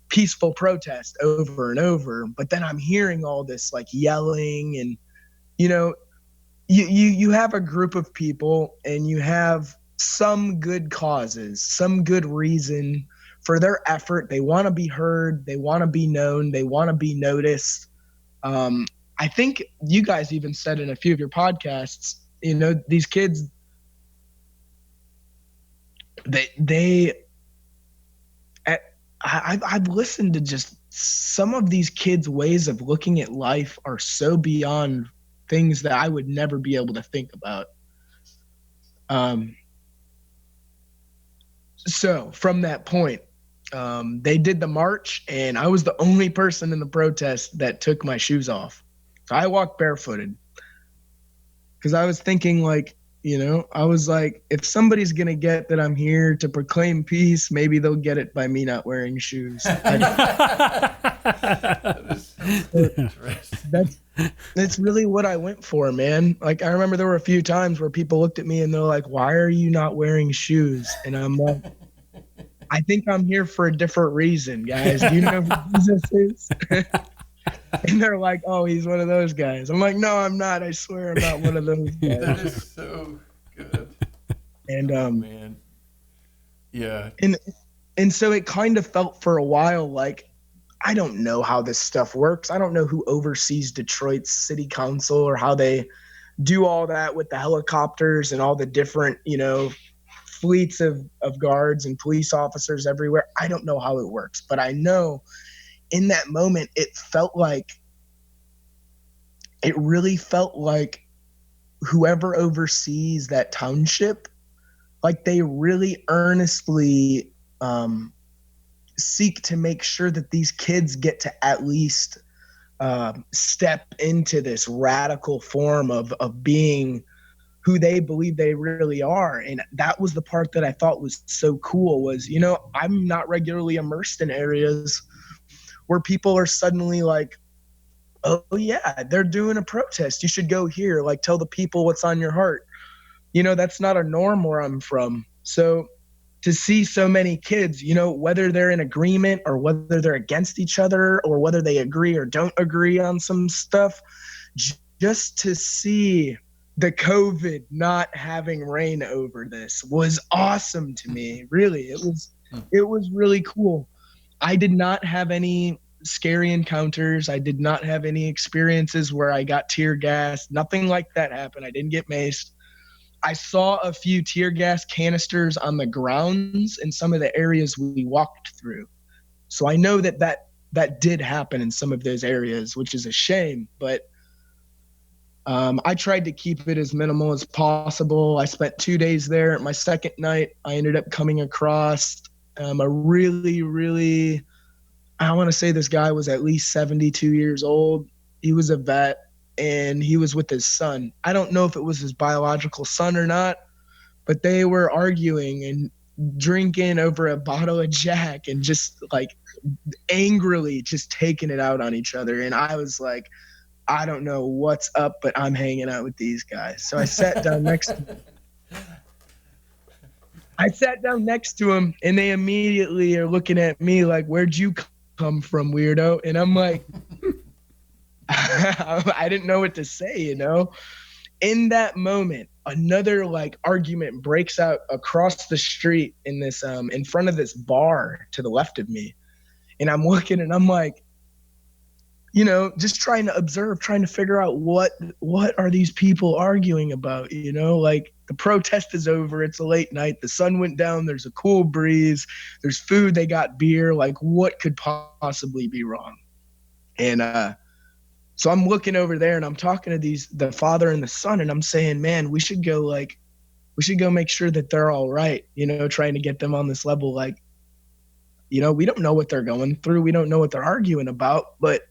peaceful protest over and over, but then I'm hearing all this like yelling and, you have a group of people and you have some good causes, some good reason for their effort. They want to be heard. They want to be known. They want to be noticed. I think you guys even said in a few of your podcasts, these kids, I've listened to just some of these kids' ways of looking at life are so beyond things that I would never be able to think about. So from that point, they did the march and I was the only person in the protest that took my shoes off. So I walked barefooted because I was thinking like, I was like, if somebody's going to get that I'm here to proclaim peace, maybe they'll get it by me not wearing shoes. That's really what I went for, man. Like, I remember there were a few times where people looked at me and they're like, why are you not wearing shoes? And I'm like, I think I'm here for a different reason, guys. Do you know who Jesus is? And they're like, oh, he's one of those guys. I'm like, no, I'm not. I swear I'm not one of those guys. That is so good. And man. Yeah. And so it kind of felt for a while like, I don't know how this stuff works. I don't know who oversees Detroit's city council or how they do all that with the helicopters and all the different, fleets of guards and police officers everywhere. I don't know how it works, but I know in that moment, it really felt like whoever oversees that township, like they really earnestly seek to make sure that these kids get to at least step into this radical form of being who they believe they really are. And that was the part that I thought was so cool was, I'm not regularly immersed in areas where people are suddenly like, oh yeah, they're doing a protest. You should go here. Like tell the people what's on your heart. That's not a norm where I'm from. So to see so many kids, whether they're in agreement or whether they're against each other or whether they agree or don't agree on some stuff, just to see the COVID not having reign over this was awesome to me. Really, it was really cool. I did not have any scary encounters. I did not have any experiences where I got tear gassed. Nothing like that happened. I didn't get maced. I saw a few tear gas canisters on the grounds in some of the areas we walked through. So I know that did happen in some of those areas, which is a shame. But I tried to keep it as minimal as possible. I spent 2 days there. My second night, I ended up coming across a really, really, I want to say this guy was at least 72 years old. He was a vet and he was with his son. I don't know if it was his biological son or not, but they were arguing and drinking over a bottle of Jack and just like angrily just taking it out on each other. And I was like, I don't know what's up, but I'm hanging out with these guys. So I sat down next to him and they immediately are looking at me like, where'd you come from, weirdo? And I'm like, I didn't know what to say, In that moment, another like argument breaks out across the street in this in front of this bar to the left of me. And I'm looking and I'm like, just trying to observe, trying to figure out what are these people arguing about, like the protest is over. It's a late night. The sun went down. There's a cool breeze. There's food. They got beer. Like what could possibly be wrong? And so I'm looking over there and I'm talking to the father and the son and I'm saying, man, we should go like we should go make sure that they're all right, trying to get them on this level. Like, we don't know what they're going through. We don't know what they're arguing about, but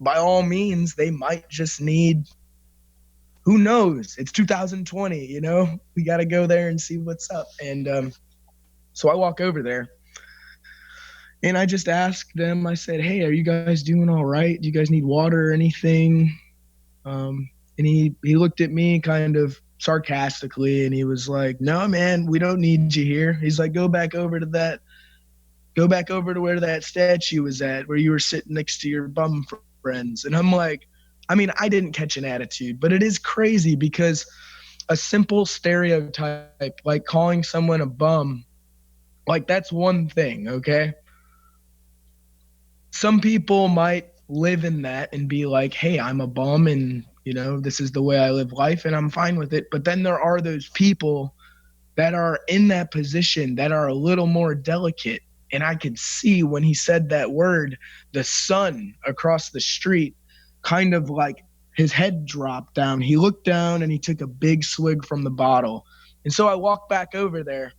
by all means, they might just need, who knows? It's 2020, we got to go there and see what's up. And so I walk over there and I just asked them, I said, hey, are you guys doing all right? Do you guys need water or anything? And he looked at me kind of sarcastically and he was like, no, man, we don't need you here. He's like, go back over to where that statue was at, where you were sitting next to your bum friends. And I'm like, I mean, I didn't catch an attitude, but it is crazy because a simple stereotype, like calling someone a bum, like that's one thing, okay? Some people might live in that and be like, hey, I'm a bum and, this is the way I live life and I'm fine with it. But then there are those people that are in that position that are a little more delicate. And I could see when he said that word, the son across the street kind of like his head dropped down. He looked down and he took a big swig from the bottle. And so I walked back over there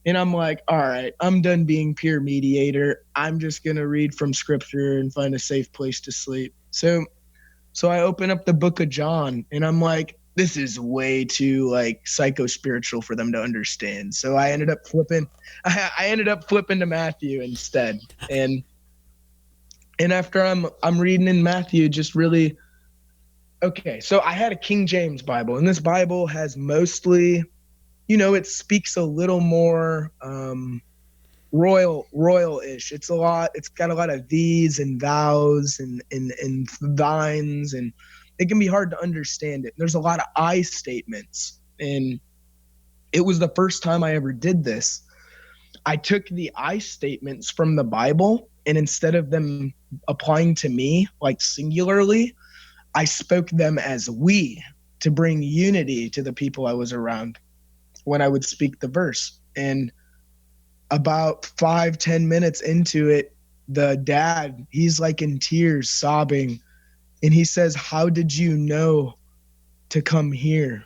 and I'm like, all right, I'm done being peer mediator. I'm just going to read from scripture and find a safe place to sleep. So I open up the book of John and I'm like, this is way too like psycho-spiritual for them to understand. So I ended up flipping to Matthew instead. And after I'm reading in Matthew, just really, okay. So I had a King James Bible and this Bible has mostly, it speaks a little more royal-ish. It's got a lot of these and thous and thines, and it can be hard to understand it. There's a lot of I statements, and it was the first time I ever did this. I took the I statements from the Bible, and instead of them applying to me, like singularly, I spoke them as we to bring unity to the people I was around when I would speak the verse. And about 5-10 minutes into it, the dad, he's like in tears, sobbing. And he says, how did you know to come here?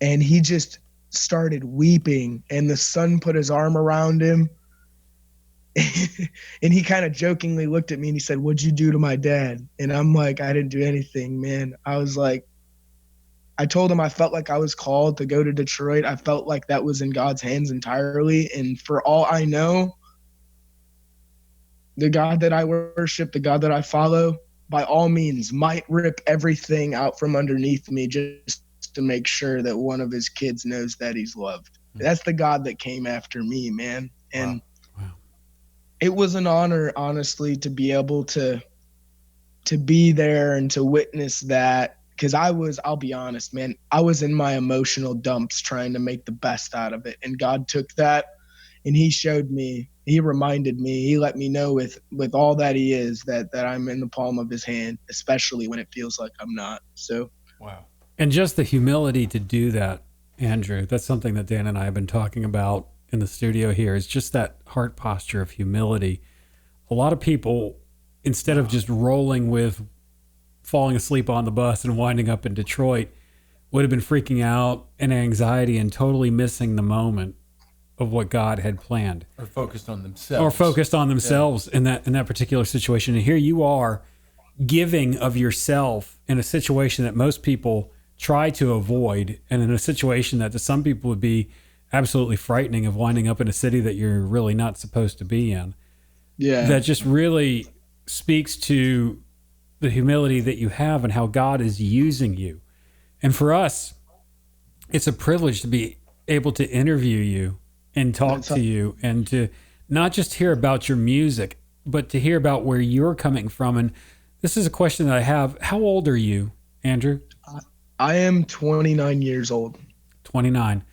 And he just started weeping. And the son put his arm around him. And he kind of jokingly looked at me and he said, what'd you do to my dad? And I'm like, I didn't do anything, man. I was like, I told him I felt like I was called to go to Detroit. I felt like that was in God's hands entirely. And for all I know, the God that I worship, the God that I follow, by all means, might rip everything out from underneath me just to make sure that one of his kids knows that he's loved. That's the God that came after me, man. And wow. It was an honor, honestly, to be able to be there and to witness that. Because I'll be honest, man, I was in my emotional dumps trying to make the best out of it. And God took that and he showed me, he reminded me, he let me know with all that he is, that I'm in the palm of his hand, especially when it feels like I'm not. So, wow. And just the humility to do that, Andrew, that's something that Dan and I have been talking about in the studio here, is just that heart posture of humility. A lot of people, instead of just rolling with falling asleep on the bus and winding up in Detroit, would have been freaking out and anxiety and totally missing the moment of what God had planned. Or focused on themselves. Yeah. in that particular situation. And here you are giving of yourself in a situation that most people try to avoid, and in a situation that to some people would be absolutely frightening, of winding up in a city that you're really not supposed to be in. Yeah. That just really speaks to the humility that you have and how God is using you. And for us, it's a privilege to be able to interview you and talk to you, and to not just hear about your music, but to hear about where you're coming from. And this is a question that I have. How old are you, Andrew? I am 29 years old. 29.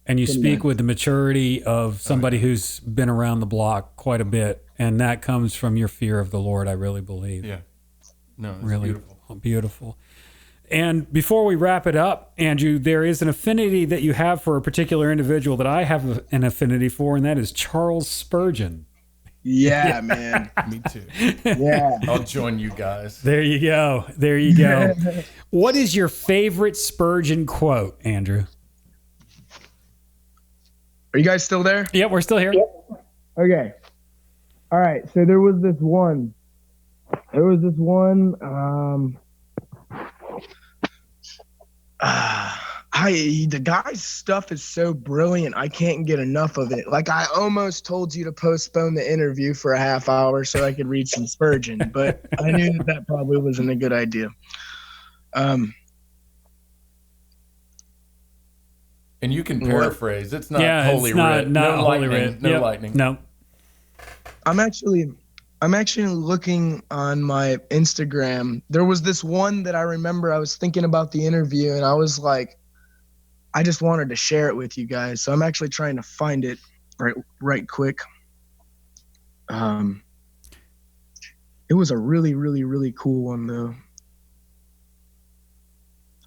And you 29. Speak with the maturity of somebody who's been around the block quite a bit. And that comes from your fear of the Lord, I really believe. Yeah. No, it's really beautiful. Beautiful. And before we wrap it up, Andrew, there is an affinity that you have for a particular individual that I have an affinity for, and that is Charles Spurgeon. Yeah, man. Me too. Yeah. I'll join you guys. There you go. There you go. What is your favorite Spurgeon quote, Andrew? Are you guys still there? Yep, we're still here. Okay. All right. So there was this one. The guy's stuff is so brilliant. I can't get enough of it. Like, I almost told you to postpone the interview for a half hour so I could read some Spurgeon, but I knew that probably wasn't a good idea. And you can paraphrase. It's not holy it's not, writ. not No holy lightning. writ. No Yep. lightning. No. I'm actually looking on my Instagram. There was this one that I remember I was thinking about the interview, and I was like, I just wanted to share it with you guys. So I'm actually trying to find it right quick. It was a really, really, really cool one though.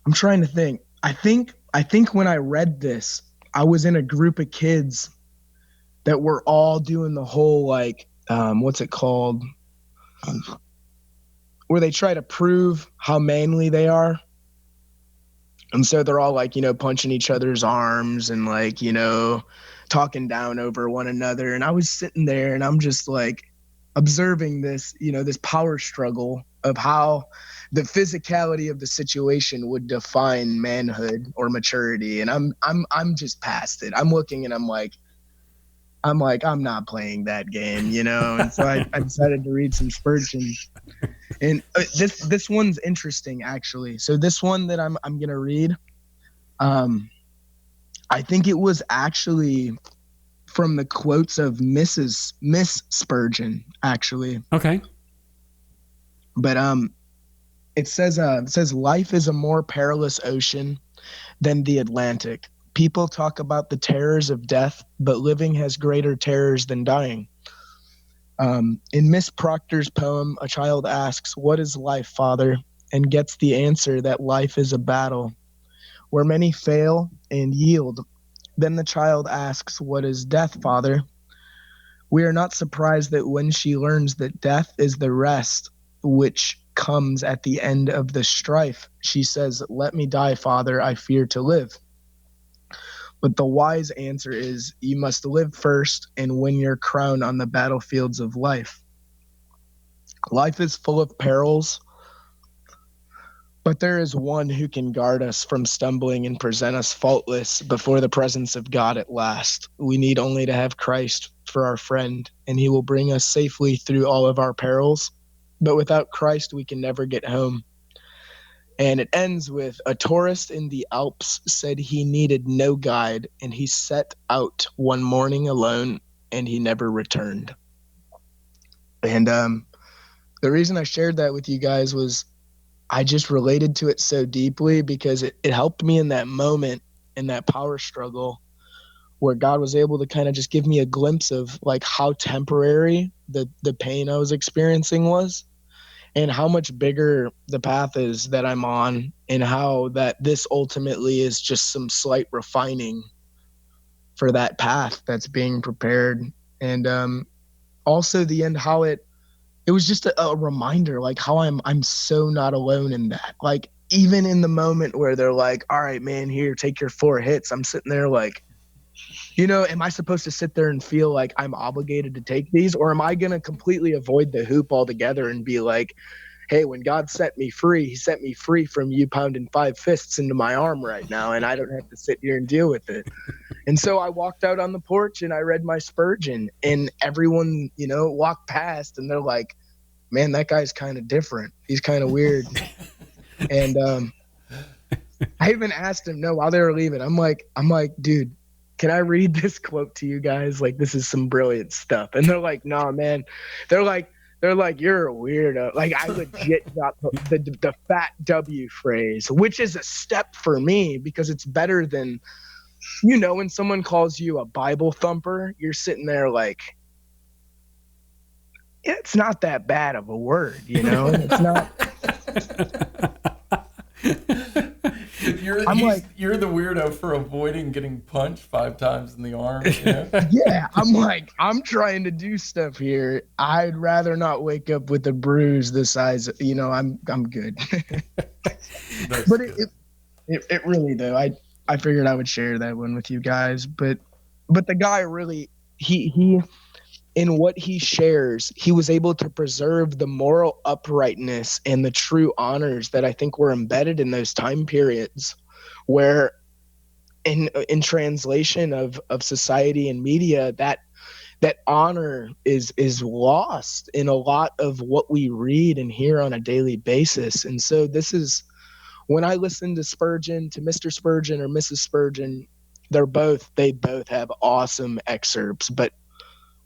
I'm trying to think. I think when I read this, I was in a group of kids that were all doing the whole like what's it called? Where they try to prove how manly they are. And so they're all like, punching each other's arms and like, talking down over one another. And I was sitting there and I'm just like observing this, this power struggle of how the physicality of the situation would define manhood or maturity. And I'm just past it. I'm looking and I'm like, I'm not playing that game, And so I decided to read some Spurgeon. And this one's interesting, actually. So this one that I'm gonna read, I think it was actually from the quotes of Miss Spurgeon, actually. Okay. But it says life is a more perilous ocean than the Atlantic. People talk about the terrors of death, but living has greater terrors than dying. In Miss Proctor's poem, a child asks, "What is life, Father?" and gets the answer that life is a battle where many fail and yield. Then the child asks, "What is death, Father?" We are not surprised that when she learns that death is the rest which comes at the end of the strife, she says, "Let me die, Father, I fear to live." But the wise answer is, you must live first and win your crown on the battlefields of life. Life is full of perils, but there is one who can guard us from stumbling and present us faultless before the presence of God at last. We need only to have Christ for our friend, and he will bring us safely through all of our perils. But without Christ, we can never get home. And it ends with, a tourist in the Alps said he needed no guide, and he set out one morning alone, and he never returned. And the reason I shared that with you guys was I just related to it so deeply because it helped me in that moment, in that power struggle, where God was able to kind of just give me a glimpse of like how temporary the pain I was experiencing was. And how much bigger the path is that I'm on, and how that this ultimately is just some slight refining for that path that's being prepared. And also the end, how it was just a reminder, like how I'm so not alone in that. Like even in the moment where they're like, "All right, man, here, take your 4 hits," I'm sitting there like, am I supposed to sit there and feel like I'm obligated to take these, or am I going to completely avoid the hoop altogether and be like, hey, when God set me free, he set me free from you pounding 5 fists into my arm right now, and I don't have to sit here and deal with it. And so I walked out on the porch and I read my Spurgeon, and everyone, walked past and they're like, man, that guy's kind of different. He's kind of weird. And I even asked him, while they were leaving, I'm like, dude, can I read this quote to you guys? Like, this is some brilliant stuff. And they're like, nah, man. They're like, you're a weirdo. Like, I legit got the fat W phrase, which is a step for me because it's better than, when someone calls you a Bible thumper, you're sitting there like, it's not that bad of a word, It's not. you're the weirdo for avoiding getting punched 5 times in the arm. You know? Yeah, I'm trying to do stuff here. I'd rather not wake up with a bruise the size. I'm good. But it really though. I figured I would share that one with you guys. But the guy really he in what he shares, he was able to preserve the moral uprightness and the true honors that I think were embedded in those time periods where in translation of society and media, that honor is lost in a lot of what we read and hear on a daily basis. And so this is when I listen to Spurgeon, to Mr. Spurgeon or Mrs. Spurgeon, they both have awesome excerpts, but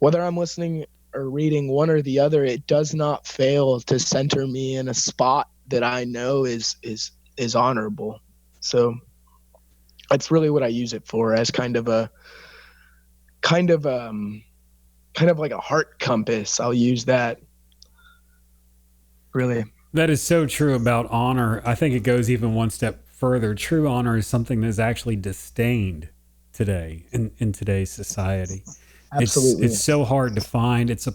whether I'm listening or reading one or the other, it does not fail to center me in a spot that I know is honorable. So that's really what I use it for, as kind of like a heart compass. I'll use that. Really. That is so true about honor. I think it goes even one step further. True honor is something that is actually disdained today in today's society. Absolutely. It's so hard to find. It's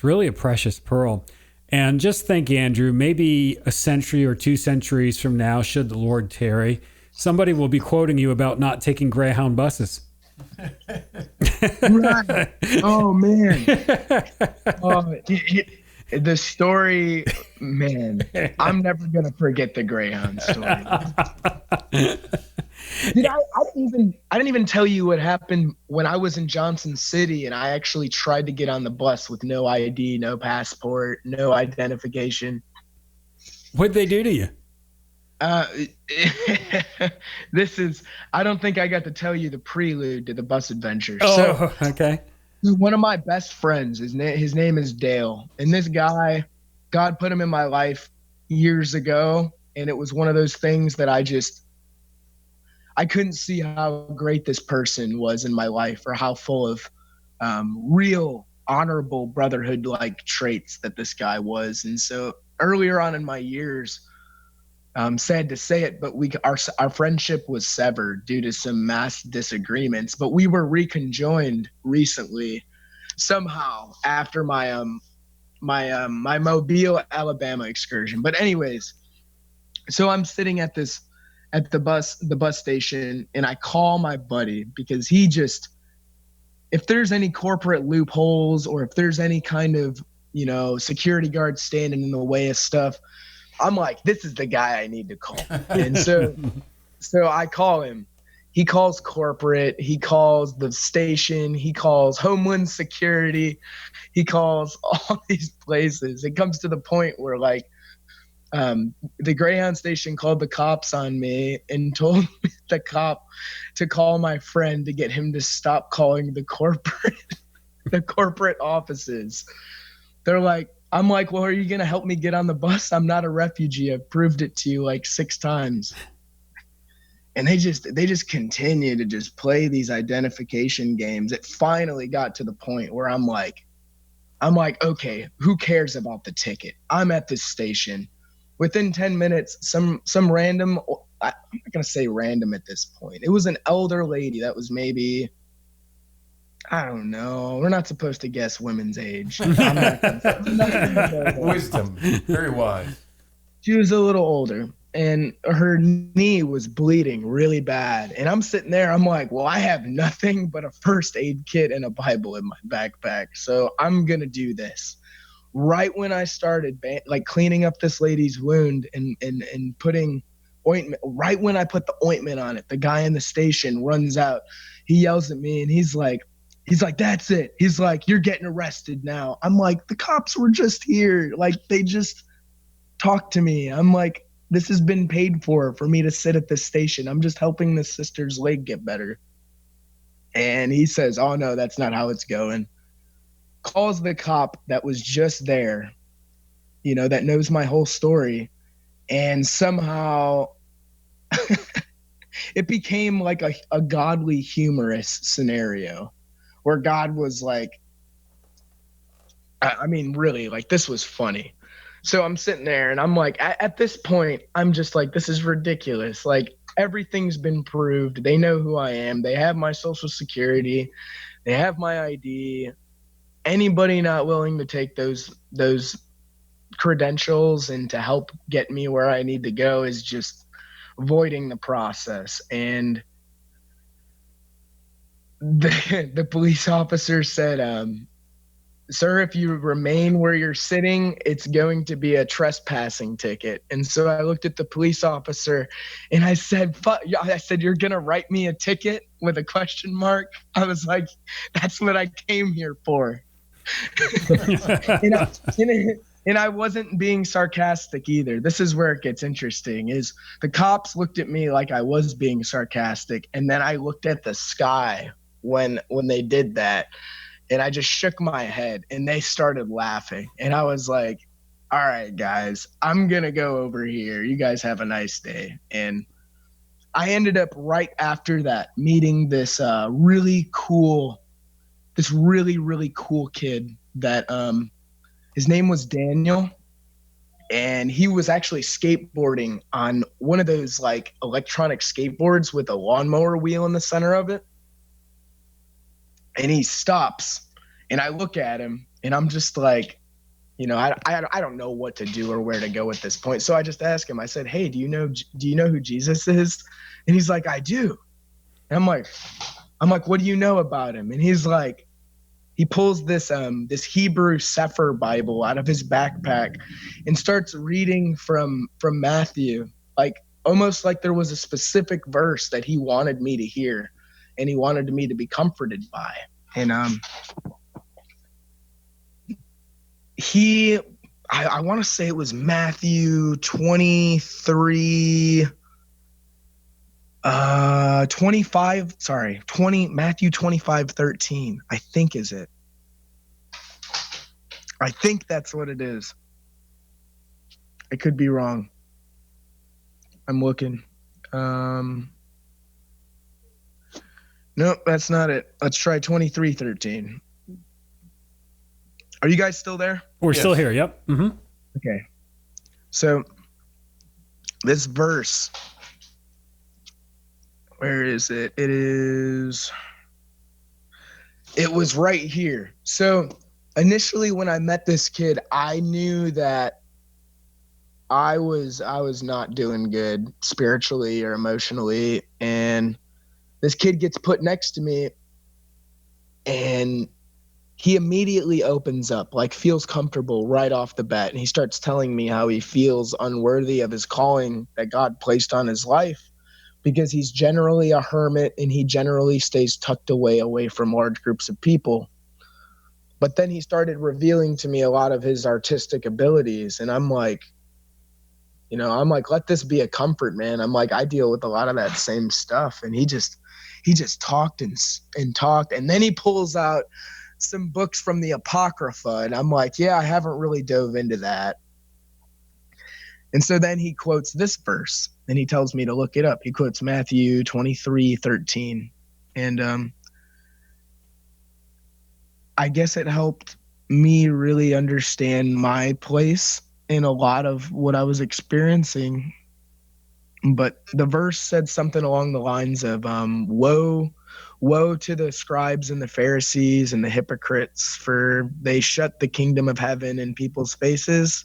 really a precious pearl. And just think, Andrew, maybe a century or 2 centuries from now, should the Lord tarry, somebody will be quoting you about not taking Greyhound buses. Right. Oh, man. The story, man, I'm never going to forget the Greyhound story. Dude, I didn't even tell you what happened when I was in Johnson City and I actually tried to get on the bus with no ID, no passport, no identification. What'd they do to you? I don't think I got to tell you the prelude to the bus adventure. Oh, so, okay. One of my best friends, his name is Dale. And this guy, God put him in my life years ago. And it was one of those things that I couldn't see how great this person was in my life, or how full of real honorable brotherhood-like traits that this guy was. And so earlier on in my years, sad to say it, but our friendship was severed due to some mass disagreements. But we were reconjoined recently, somehow, after my Mobile, Alabama excursion. But anyways, so I'm sitting at the bus station, and I call my buddy because if there's any corporate loopholes, or if there's any kind of security guard standing in the way of stuff, I'm like, this is the guy I need to call. And so I call him. He calls corporate. He calls the station. He calls Homeland Security. He calls all these places. It comes to the point where the Greyhound station called the cops on me and told the cop to call my friend to get him to stop calling the corporate offices. I'm like, well, are you going to help me get on the bus? I'm not a refugee. I've proved it to you 6 times. And they just continue to just play these identification games. It finally got to the point where I'm like, okay, who cares about the ticket? I'm at this station. Within 10 minutes, some random, I'm not going to say random at this point. It was an elder lady that was maybe, I don't know. We're not supposed to guess women's age. Wisdom. Very wise. She was a little older, and her knee was bleeding really bad. And I'm sitting there. I'm like, well, I have nothing but a first aid kit and a Bible in my backpack. So I'm going to do this. Right when I started cleaning up this lady's wound and putting ointment, right when I put the ointment on it, the guy in the station runs out. He yells at me, and he's like, that's it. He's like, you're getting arrested now. I'm like, the cops were just here. They just talked to me. I'm like, this has been paid for me to sit at this station. I'm just helping this sister's leg get better. And he says, oh no, that's not how it's going. Calls the cop that was just there, that knows my whole story. And somehow it became like a godly, humorous scenario where God was like, I mean, really, this was funny. So I'm sitting there and I'm like, at this point, I'm just like, this is ridiculous. Like, everything's been proved. They know who I am. They have my social security. They have my ID. Anybody not willing to take those credentials and to help get me where I need to go is just voiding the process. And the police officer said, sir, if you remain where you're sitting, it's going to be a trespassing ticket. And so I looked at the police officer and I said, you're going to write me a ticket with a question mark? I was like, that's what I came here for. And I wasn't being sarcastic either. This is where it gets interesting, is the cops looked at me like I was being sarcastic. And then I looked at the sky when they did that. And I just shook my head and they started laughing. And I was like, all right, guys, I'm going to go over here. You guys have a nice day. And I ended up right after that meeting this really, really cool kid that his name was Daniel. And he was actually skateboarding on one of those like electronic skateboards with a lawnmower wheel in the center of it. And he stops and I look at him and I'm just like, I don't know what to do or where to go at this point. So I just asked him, I said, hey, do you know who Jesus is? And he's like, I do. And I'm like, what do you know about him? And he's like, he pulls this Hebrew Sefer Bible out of his backpack and starts reading from Matthew, like almost like there was a specific verse that he wanted me to hear. And he wanted me to be comforted by. And I want to say it was Matthew 23, Matthew 25:13, I think is it. I think that's what it is. I could be wrong. I'm looking. Nope, that's not it. Let's try 23:13. Are you guys still there? We're still here. Yep. Mm-hmm. Okay. So this verse, where is it? It was right here. So initially when I met this kid, I knew that I was not doing good spiritually or emotionally. And this kid gets put next to me and he immediately opens up, like feels comfortable right off the bat. And he starts telling me how he feels unworthy of his calling that God placed on his life because he's generally a hermit and he generally stays tucked away from large groups of people. But then he started revealing to me a lot of his artistic abilities. And I'm like, let this be a comfort, man. I'm like, I deal with a lot of that same stuff. And he just talked and talked. And then he pulls out some books from the Apocrypha. And I'm like, yeah, I haven't really dove into that. And so then he quotes this verse and he tells me to look it up. He quotes Matthew 23:13. And I guess it helped me really understand my place in a lot of what I was experiencing. But the verse said something along the lines of, woe to the scribes and the Pharisees and the hypocrites, for they shut the kingdom of heaven in people's faces.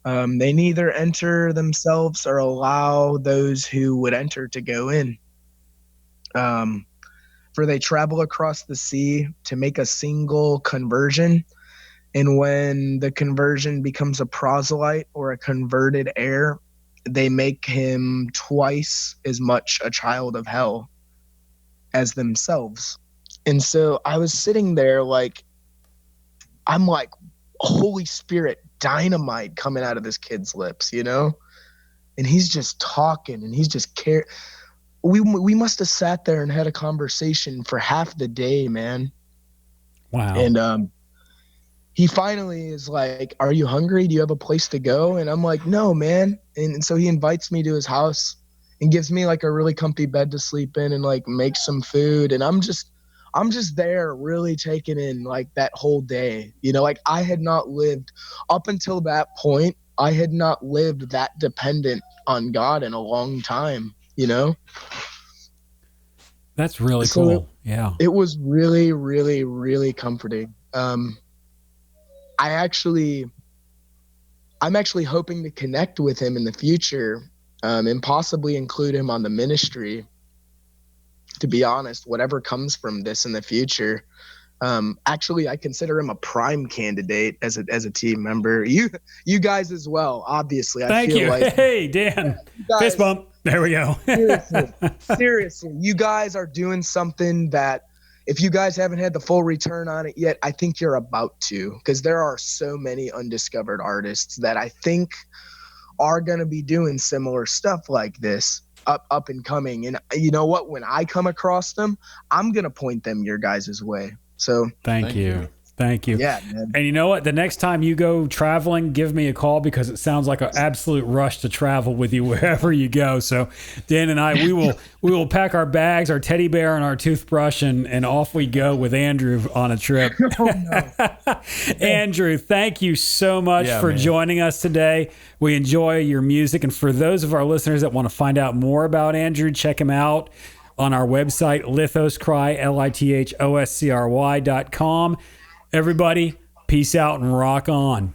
They neither enter themselves or allow those who would enter to go in. For they travel across the sea to make a single conversion. And when the conversion becomes a proselyte or a converted heir, they make him twice as much a child of hell as themselves. And so I was sitting there like, I'm like, Holy Spirit dynamite coming out of this kid's lips, and he's just talking and he's just we must have sat there and had a conversation for half the day, man. Wow. And he finally is like, are you hungry? Do you have a place to go? And I'm like, no, man. And so he invites me to his house and gives me like a really comfy bed to sleep in and like makes some food. And I'm just there really taking in like that whole day. Like I had not lived up until that point, I had not lived that dependent on God in a long time, you know? That's really cool. Yeah. It was really, really, really comforting. I'm actually hoping to connect with him in the future, and possibly include him on the ministry. To be honest, whatever comes from this in the future, actually, I consider him a prime candidate as a team member. You guys as well, obviously. Thank you. Like, hey, Dan. guys, Fist bump. There we go. seriously, you guys are doing something that, if you guys haven't had the full return on it yet, I think you're about to, because there are so many undiscovered artists that I think are going to be doing similar stuff like this up and coming. And you know what? When I come across them, I'm going to point them your guys' way. So thank you. Thank you. Yeah, man. And you know what? The next time you go traveling, give me a call, because it sounds like an absolute rush to travel with you wherever you go. So Dan and I, we will pack our bags, our teddy bear, and our toothbrush, and off we go with Andrew on a trip. Oh, no. Andrew, thank you so much for joining us today. We enjoy your music. And for those of our listeners that want to find out more about Andrew, check him out on our website, lithoscry, LITHOSCRY.com. Everybody, peace out and rock on.